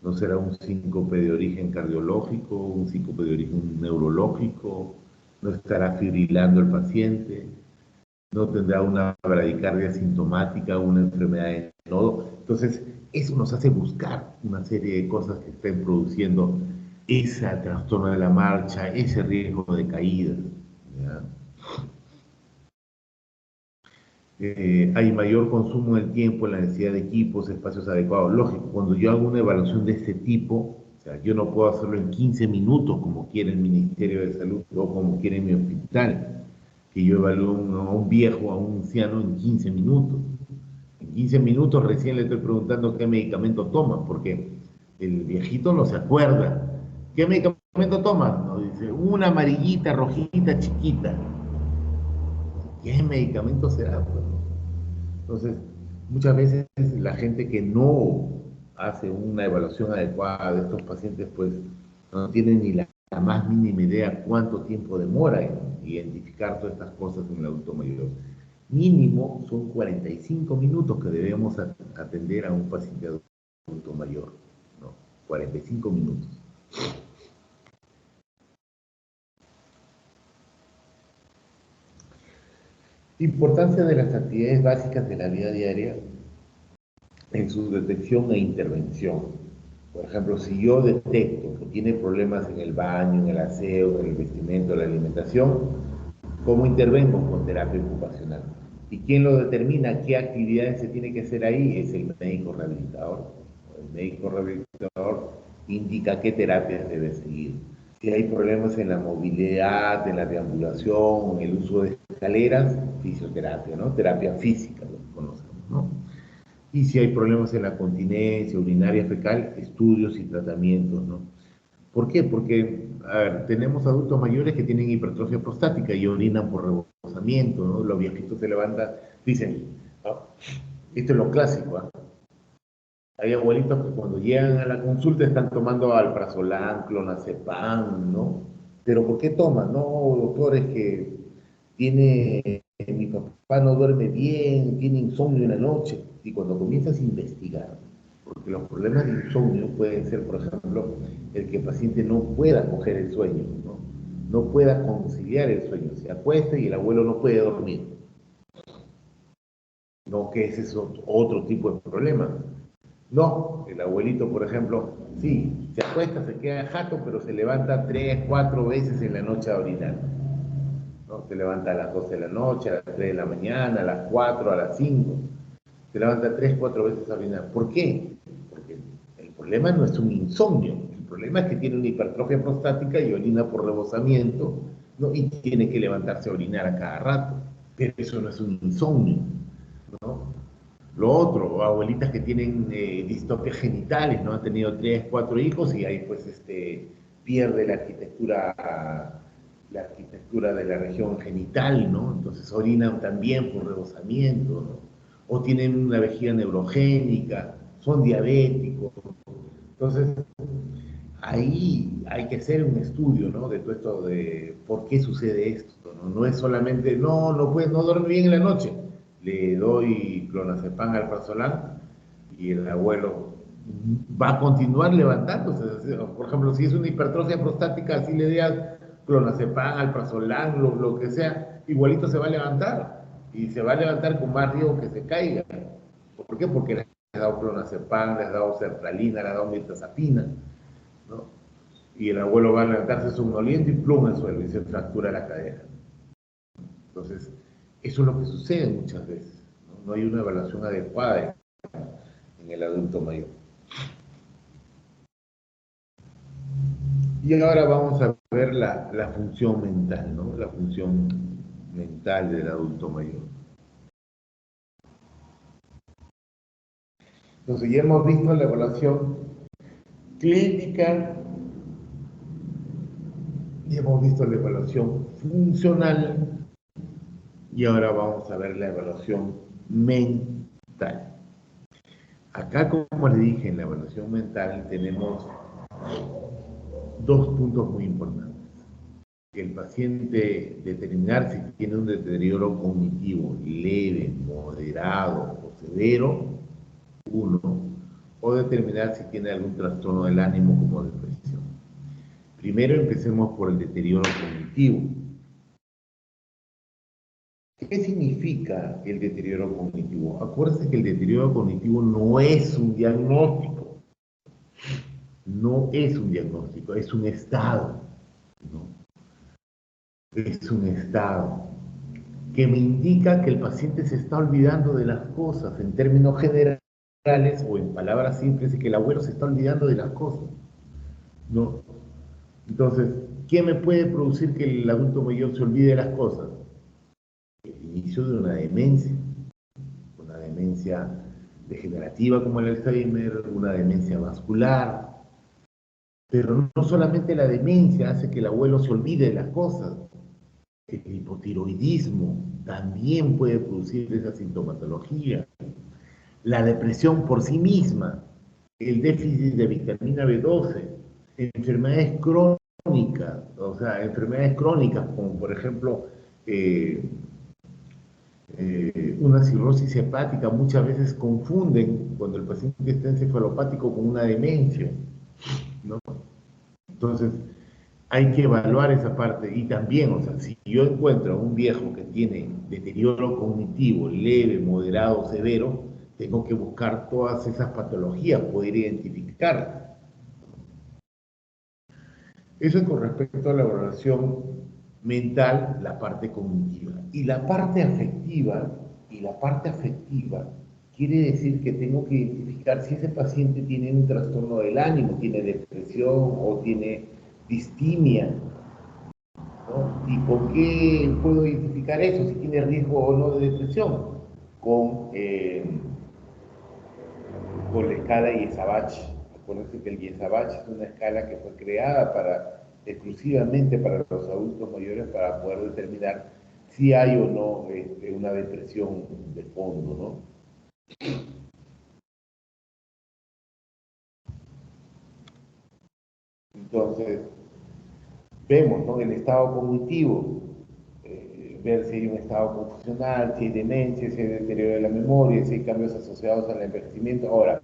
no será un síncope de origen cardiológico, un síncope de origen neurológico, no estará fibrilando el paciente, no tendrá una bradicardia sintomática, una enfermedad de nodo. Entonces, eso nos hace buscar una serie de cosas que estén produciendo ese trastorno de la marcha, ese riesgo de caída, ¿ya? Hay mayor consumo del tiempo, la necesidad de equipos, espacios adecuados. Lógico, cuando yo hago una evaluación de este tipo, o sea, yo no puedo hacerlo en 15 minutos como quiere el Ministerio de Salud o como quiere mi hospital, que yo evalúo a un viejo, a un anciano en 15 minutos. En 15 minutos recién le estoy preguntando qué medicamento toma, porque el viejito no se acuerda. ¿Qué medicamento toma? No, dice, una amarillita, rojita, chiquita. ¿Qué medicamento será? Pues, entonces, muchas veces la gente que no hace una evaluación adecuada de estos pacientes, pues no tiene ni la más mínima idea cuánto tiempo demora en identificar todas estas cosas en el adulto mayor. Mínimo son 45 minutos que debemos atender a un paciente adulto mayor, ¿no? 45 minutos. Importancia de las actividades básicas de la vida diaria en su detección e intervención. Por ejemplo, si yo detecto que tiene problemas en el baño, en el aseo, en el vestimento, en la alimentación, ¿cómo intervengo? Con terapia ocupacional. ¿Y quién lo determina qué actividades se tiene que hacer ahí? Es el médico rehabilitador. El médico rehabilitador indica qué terapias debe seguir. Si hay problemas en la movilidad, en la deambulación, en el uso de escaleras, fisioterapia, ¿no? Terapia física, lo conocemos, ¿no? Y si hay problemas en la continencia urinaria fecal, estudios y tratamientos, ¿no? ¿Por qué? Porque, a ver, tenemos adultos mayores que tienen hipertrofia prostática y orinan por rebosamiento, ¿no? Los viejitos se levantan, dicen, oh, esto es lo clásico, ¿eh? Hay abuelitos que cuando llegan a la consulta están tomando alprazolam, clonazepam, ¿no? ¿Pero por qué toman? No, doctor, es que mi papá no duerme bien, tiene insomnio en la noche. Y cuando comienzas a investigar, porque los problemas de insomnio pueden ser, por ejemplo, el que el paciente no pueda coger el sueño, ¿no? No pueda conciliar el sueño, se acuesta y el abuelo no puede dormir. No, que ese es otro tipo de problema. No, el abuelito, por ejemplo, sí, se acuesta, se queda jato, pero se levanta 3, 4 veces en la noche a orinar, ¿no? Se levanta a las 12 de la noche, a las 3 de la mañana, a las 4, a las 5. Se levanta 3, 4 veces a orinar. ¿Por qué? Porque el problema no es un insomnio, el problema es que tiene una hipertrofia prostática y orina por rebosamiento, ¿no? Y tiene que levantarse a orinar a cada rato. Pero eso no es un insomnio, ¿no? Lo otro, abuelitas que tienen distopias genitales, ¿no? Han tenido 3, 4 hijos y ahí pues pierde la arquitectura de la región genital, ¿no? Entonces orinan también por rebosamiento, ¿no? O tienen una vejiga neurogénica, son diabéticos. Entonces, ahí hay que hacer un estudio, ¿no? De todo esto, de por qué sucede esto, ¿no? No es solamente, no duerme bien en la noche, le doy clonazepam al prazolam y el abuelo va a continuar levantándose. Por ejemplo, si es una hipertrofia prostática, así le das clonazepam, alprazolam, lo que sea, igualito se va a levantar y se va a levantar con más riesgo que se caiga. ¿Por qué? Porque le has dado clonazepam, le has dado sertralina, le has dado mirtazapina. ¿no? Y el abuelo va a levantarse somnoliento y pluma al suelo y se fractura la cadera. Entonces, eso es lo que sucede muchas veces, ¿no? No hay una evaluación adecuada en el adulto mayor. Y ahora vamos a ver la función mental, ¿no? La función mental del adulto mayor. Entonces, ya hemos visto la evaluación clínica, ya hemos visto la evaluación funcional, y ahora vamos a ver la evaluación mental. Acá, como les dije, en la evaluación mental tenemos dos puntos muy importantes. El paciente determinar si tiene un deterioro cognitivo leve, moderado o severo, uno, o determinar si tiene algún trastorno del ánimo como depresión. Primero empecemos por el deterioro cognitivo. ¿Qué significa el deterioro cognitivo? Acuérdense que el deterioro cognitivo no es un diagnóstico. No es un diagnóstico, es un estado, ¿no? Es un estado que me indica que el paciente se está olvidando de las cosas en términos generales o en palabras simples, y que el abuelo se está olvidando de las cosas, ¿no? Entonces, ¿qué me puede producir que el adulto mayor se olvide de las cosas? El inicio de una demencia degenerativa como el Alzheimer, una demencia vascular. Pero no solamente la demencia hace que el abuelo se olvide de las cosas, el hipotiroidismo también puede producir esa sintomatología. La depresión por sí misma, el déficit de vitamina B12, enfermedades crónicas, o sea, enfermedades crónicas como por ejemplo una cirrosis hepática, muchas veces confunden cuando el paciente está encefalopático con una demencia, ¿no? Entonces, hay que evaluar esa parte. Y también, o sea, si yo encuentro a un viejo que tiene deterioro cognitivo leve, moderado, severo, tengo que buscar todas esas patologías, poder identificarlas. Eso es con respecto a la evaluación mental, la parte cognitiva. Y la parte afectiva quiere decir que tengo que identificar si ese paciente tiene un trastorno del ánimo, tiene depresión o tiene distimia, ¿no? ¿Y por qué puedo identificar eso? Si tiene riesgo o no de depresión. Con la escala Yesabach. Acuérdense que el Yesabach es una escala que fue creada exclusivamente para los adultos mayores para poder determinar si hay o no una depresión de fondo, ¿no? Entonces, vemos, ¿no? El estado cognitivo, ver si hay un estado confusional, si hay demencia, si hay deterioro de la memoria, si hay cambios asociados al envejecimiento. Ahora,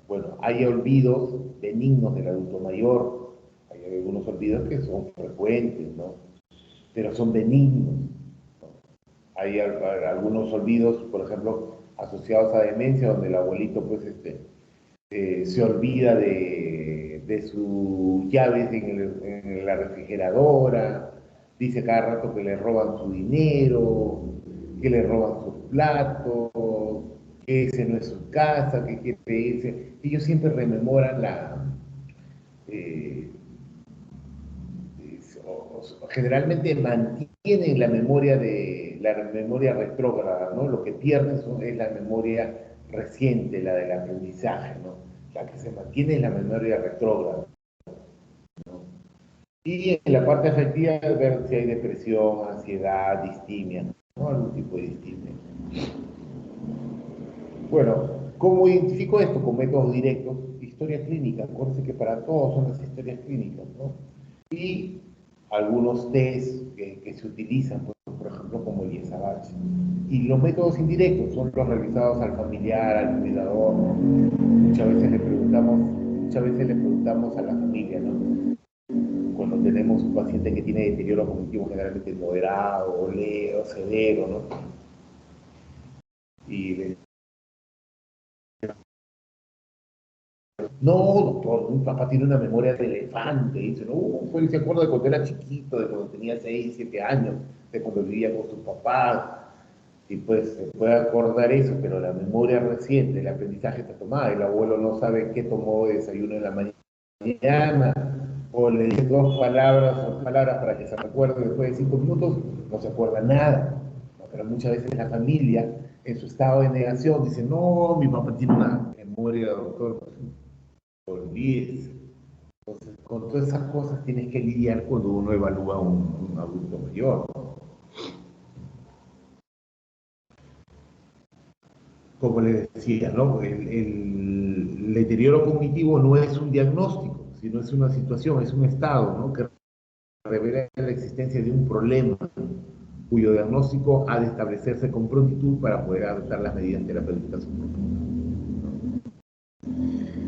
bueno, hay olvidos benignos del adulto mayor, hay algunos olvidos que son frecuentes, ¿no? Pero son benignos, ¿no? Hay algunos olvidos, por ejemplo, asociados a demencia, donde el abuelito, pues, se olvida de sus llaves en la refrigeradora, dice cada rato que le roban su dinero, que le roban sus platos, que ese no es su casa, que quiere irse. Ellos siempre rememoran eh, generalmente mantienen la memoria retrógrada, ¿no? Lo que pierden es la memoria reciente, la del aprendizaje, ¿no? La que se mantiene es la memoria retrógrada, ¿no? Y en la parte afectiva, ver si hay depresión, ansiedad, distimia, ¿no? Algún tipo de distimia. Bueno, ¿cómo identifico esto? Con métodos directos, historia clínica. Acuérdense que para todos son las historias clínicas, ¿no? Y algunos test que se utilizan, pues, por ejemplo, como el IESABACH. Y los métodos indirectos son los realizados al familiar, al cuidador. Muchas veces le preguntamos a la familia, ¿no? Cuando tenemos un paciente que tiene deterioro cognitivo generalmente moderado, o leve, o severo, ¿no? Y le No, doctor, mi papá tiene una memoria de elefante. Dice, no, pues se acuerda de cuando era chiquito, de cuando tenía 6, 7 años, de cuando vivía con sus papás. Y pues se puede acordar eso, pero la memoria reciente, el aprendizaje está tomado. El abuelo no sabe qué tomó de desayuno en la mañana, o le dice dos palabras para que se recuerde después de 5 minutos, no se acuerda nada. Pero muchas veces la familia, en su estado de negación, dice, no, mi papá tiene una memoria, doctor, olvídese. Entonces, con todas esas cosas tienes que lidiar cuando uno evalúa a un adulto mayor. Como le decía, ¿no? El deterioro cognitivo no es un diagnóstico, sino es una situación, es un estado, ¿no? Que revela la existencia de un problema cuyo diagnóstico ha de establecerse con prontitud para poder adoptar las medidas terapéuticas oportunas.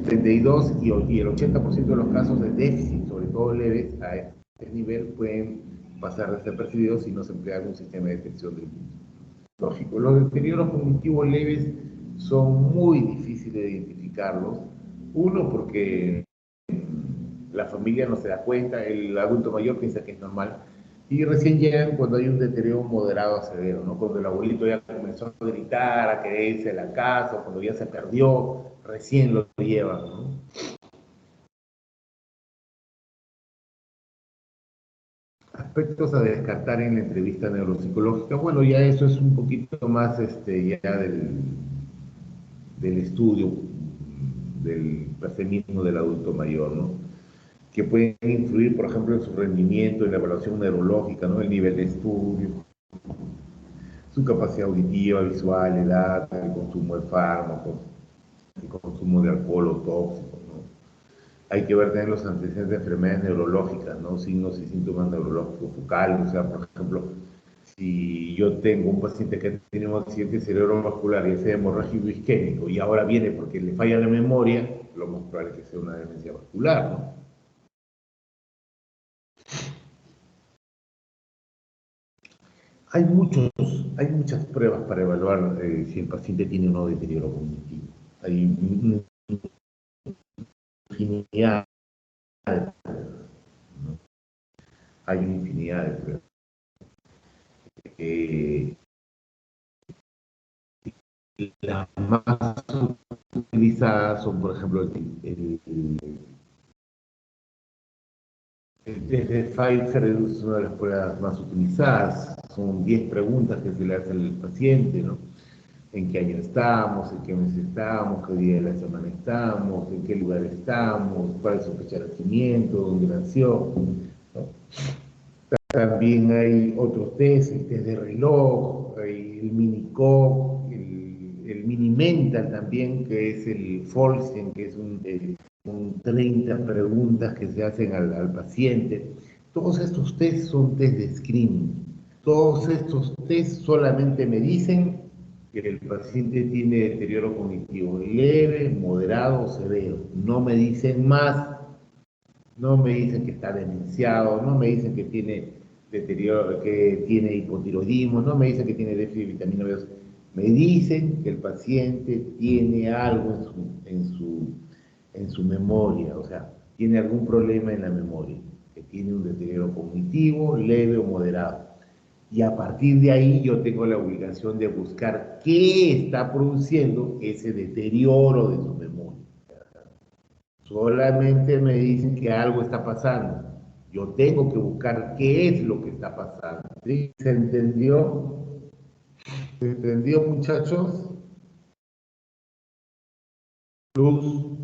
32 y el 80% de los casos de déficit, sobre todo leves, a este nivel pueden pasar desapercibidos si no se emplea algún sistema de detección del mismo. Lógico, los deterioros cognitivos leves son muy difíciles de identificarlos. Uno, porque la familia no se da cuenta, el adulto mayor piensa que es normal, y recién llegan cuando hay un deterioro moderado a severo, ¿no? Cuando el abuelito ya comenzó a gritar, a querer irse de la casa, cuando ya se perdió, recién lo llevan, ¿no? Aspectos a descartar en la entrevista neuropsicológica, bueno, ya eso es un poquito más ya del estudio del perfeccionismo del adulto mayor, ¿no? Que pueden influir, por ejemplo, en su rendimiento, en la evaluación neurológica, ¿no? El nivel de estudio, su capacidad auditiva, visual, edad, el consumo de fármacos, el consumo de alcohol o tóxicos, ¿no? Hay que ver también los antecedentes de enfermedades neurológicas, ¿no? Signos y síntomas neurológicos focales, o sea, por ejemplo, si yo tengo un paciente que tiene un accidente cerebrovascular y sea hemorrágico isquémico y ahora viene porque le falla la memoria, lo más probable es que sea una demencia vascular, ¿no? Hay muchas pruebas para evaluar si el paciente tiene o no deterioro cognitivo. Hay una infinidad de pruebas, ¿no? Hay una infinidad de pruebas. Las más utilizadas son, por ejemplo, el test de Pfizer es una de las pruebas más utilizadas. Son 10 preguntas que se le hacen al paciente, ¿no? En qué año estamos, en qué mes estamos, qué día de la semana estamos, en qué lugar estamos, cuál es su fecha de nacimiento, dónde nació, ¿no? También hay otros test, el test de reloj, hay el Minicoc, el Mini Mental también, que es el Folsen, que es un 30 preguntas que se hacen al paciente. Todos estos test son test de screening. Todos estos test solamente me dicen que el paciente tiene deterioro cognitivo leve, moderado o severo. No me dicen más, no me dicen que está demenciado, no me dicen que tiene deterioro, que tiene hipotiroidismo, no me dicen que tiene déficit de vitamina B12. Me dicen que el paciente tiene algo en su memoria, o sea, tiene algún problema en la memoria, que tiene un deterioro cognitivo leve o moderado. Y a partir de ahí yo tengo la obligación de buscar qué está produciendo ese deterioro de su memoria. Solamente me dicen que algo está pasando. Yo tengo que buscar qué es lo que está pasando. ¿Sí? ¿Se entendió? ¿Se entendió, muchachos? Luz.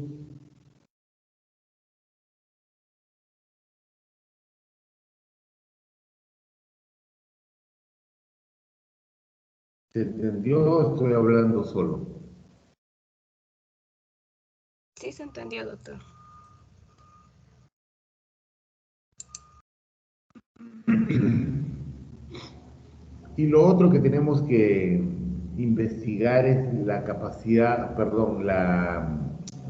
¿Se entendió? Estoy hablando solo. Sí, se entendió, doctor. Y lo otro que tenemos que investigar es la capacidad, perdón,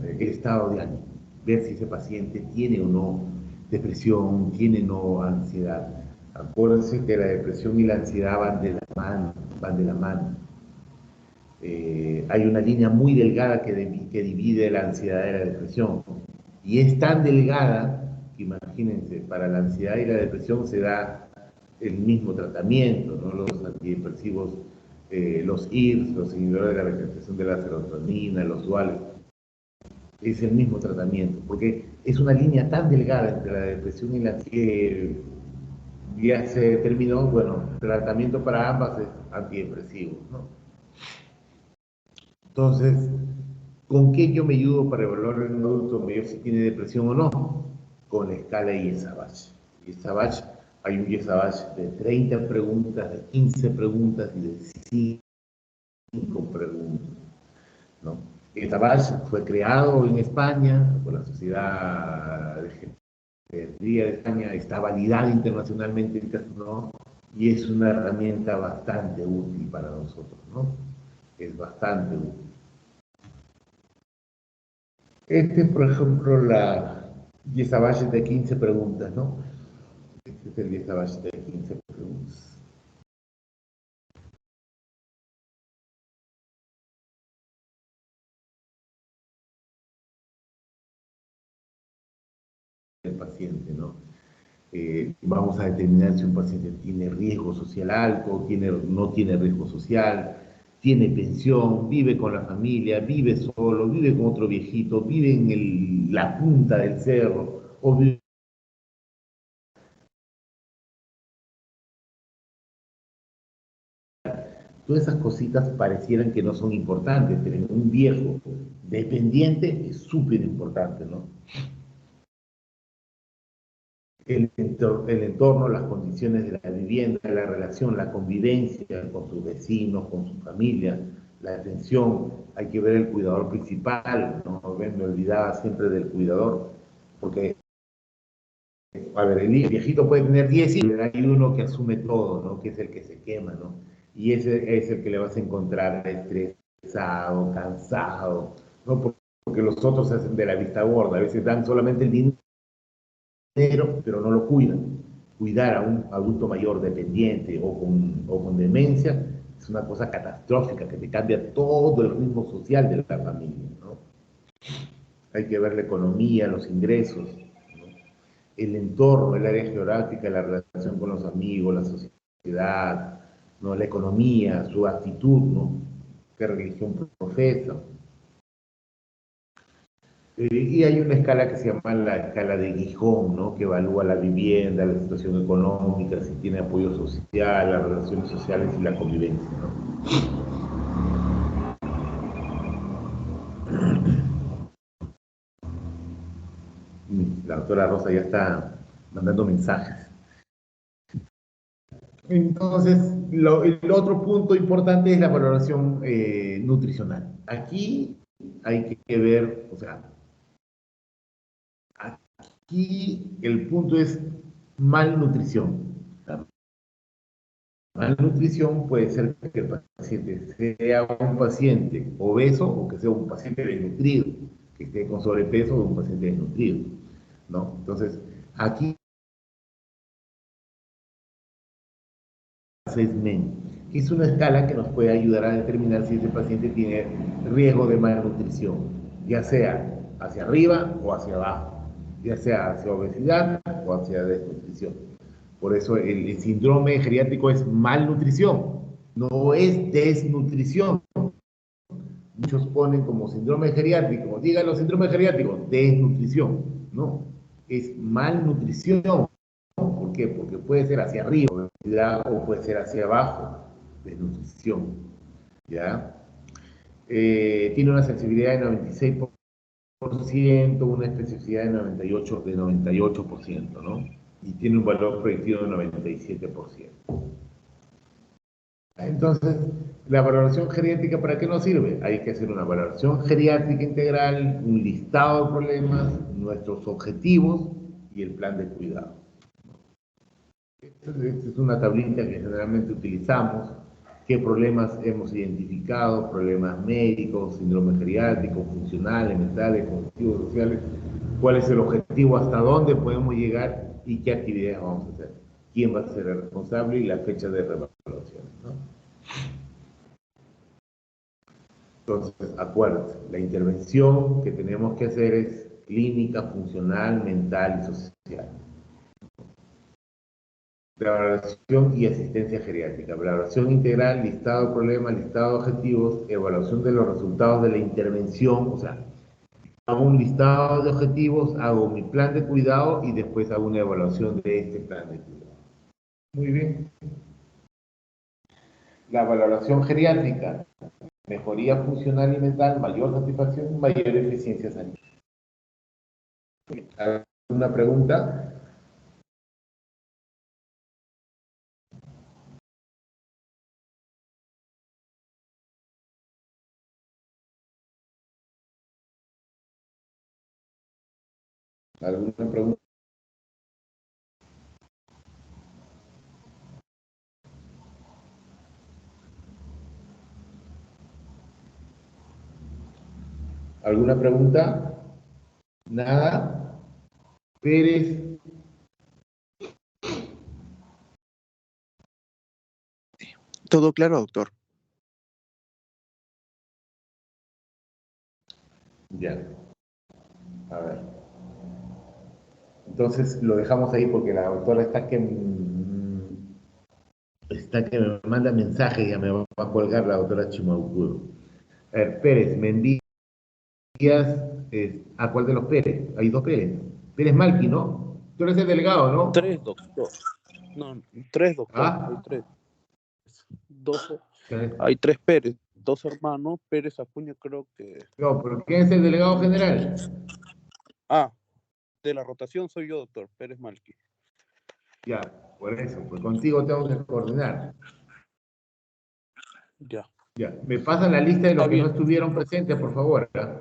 el estado de ánimo. Ver si ese paciente tiene o no depresión, tiene o no ansiedad. Acuérdense que la depresión y la ansiedad van de la mano, van de la mano. Hay una línea muy delgada que divide la ansiedad de la depresión. Y es tan delgada que imagínense, para la ansiedad y la depresión se da el mismo tratamiento, ¿no? Los antidepresivos, los IRS, los inhibidores de la recepción de la serotonina, los duales, es el mismo tratamiento, porque es una línea tan delgada entre la depresión y la ansiedad. Ya se determinó, bueno, el tratamiento para ambas es antidepresivo, ¿no? Entonces, ¿con qué yo me ayudo para evaluar en un adulto mayor si tiene depresión o no? Con la escala IESABACH. IESABACH, hay un IESABACH de 30 preguntas, de 15 preguntas y de 5 preguntas, ¿no? IESABACH fue creado en España por la Sociedad de Geriatría de España, está validado internacionalmente, ¿no? Y es una herramienta bastante útil para nosotros, ¿no? Es bastante útil. Este, por ejemplo, la Yesabash de 15 preguntas, ¿no? Este es el Yesabash de 15 preguntas. El paciente, ¿no? Vamos a determinar si un paciente tiene riesgo social alto, no tiene riesgo social, tiene pensión, vive con la familia, vive solo, vive con otro viejito, vive en la punta del cerro, o vive. Todas esas cositas parecieran que no son importantes, pero en un viejo dependiente es súper importante, ¿no? El entorno, las condiciones de la vivienda, la relación, la convivencia con sus vecinos, con su familia, la atención, hay que ver el cuidador principal, ¿no? Me olvidaba siempre del cuidador, porque, a ver, el viejito puede tener 10 hijos, pero hay uno que asume todo, ¿no? Que es el que se quema, ¿no? Y ese es el que le vas a encontrar estresado, cansado, ¿no? Porque los otros se hacen de la vista gorda, a veces dan solamente el dinero, pero no lo cuidan. Cuidar a un adulto mayor dependiente o con demencia es una cosa catastrófica que te cambia todo el ritmo social de la familia, ¿no? Hay que ver la economía, los ingresos, ¿no? El entorno, el área geográfica, la relación con los amigos, la sociedad, ¿no? La economía, su actitud, ¿no? ¿Qué religión profesa? Y hay una escala que se llama la escala de Gijón, ¿no? Que evalúa la vivienda, la situación económica, si tiene apoyo social, las relaciones sociales y la convivencia, ¿no? La doctora Rosa ya está mandando mensajes. Entonces, el otro punto importante es la valoración nutricional. Aquí hay que ver, o sea, aquí el punto es malnutrición. La malnutrición puede ser que el paciente sea un paciente obeso o que sea un paciente desnutrido, que esté con sobrepeso o un paciente desnutrido, ¿no? Entonces, aquí assessment, que es una escala que nos puede ayudar a determinar si ese paciente tiene riesgo de malnutrición, ya sea hacia arriba o hacia abajo, ya sea hacia obesidad o hacia desnutrición. Por eso el síndrome geriátrico es malnutrición, no es desnutrición. Muchos ponen como síndrome geriátrico, díganlo síndrome geriátrico, desnutrición. No, es malnutrición. ¿Por qué? Porque puede ser hacia arriba o puede ser hacia abajo, desnutrición. ¿Ya? Tiene una sensibilidad de 96%, una especificidad de 98%, ¿no? Y tiene un valor predictivo de 97%. Entonces, la valoración geriátrica, ¿para qué nos sirve? Hay que hacer una valoración geriátrica integral, un listado de problemas, nuestros objetivos y el plan de cuidado. Esta es una tablita que generalmente utilizamos. ¿Qué problemas hemos identificado? Problemas médicos, síndrome geriátrico, funcionales, mentales, cognitivos, sociales. ¿Cuál es el objetivo? ¿Hasta dónde podemos llegar? ¿Y qué actividades vamos a hacer? ¿Quién va a ser el responsable? Y la fecha de revaluación, ¿no? Entonces, acuérdense, la intervención que tenemos que hacer es clínica, funcional, mental y social. La evaluación y asistencia geriátrica. Valoración integral, listado de problemas, listado de objetivos, evaluación de los resultados de la intervención, o sea, hago un listado de objetivos, hago mi plan de cuidado y después hago una evaluación de este plan de cuidado. Muy bien. La valoración geriátrica, mejoría funcional y mental, mayor satisfacción y mayor eficiencia sanitaria. ¿Alguna pregunta? ¿Alguna pregunta? ¿Alguna pregunta? Nada. Pérez. Todo claro, doctor. Ya. A ver. Entonces lo dejamos ahí porque la doctora está que me manda mensaje, ya me va a colgar la doctora Chimabucuro. A ver, Pérez, me envías ¿a cuál de los Pérez? Hay dos Pérez. Pérez Malqui, ¿no? Tú eres el delegado, ¿no? 3, doctor. No, 3, doctor. Hay ¿Ah? 3. Hay 3 Pérez. 2 hermanos. Pérez Acuña creo que... No, pero ¿quién es el delegado general? Ah, de la rotación soy yo, doctor. Pérez Malqui. Ya, por eso, pues contigo tengo que coordinar. Ya. Ya, me pasan la lista de los Está que no bien. estuvieron presentes, por favor. ¿Ah?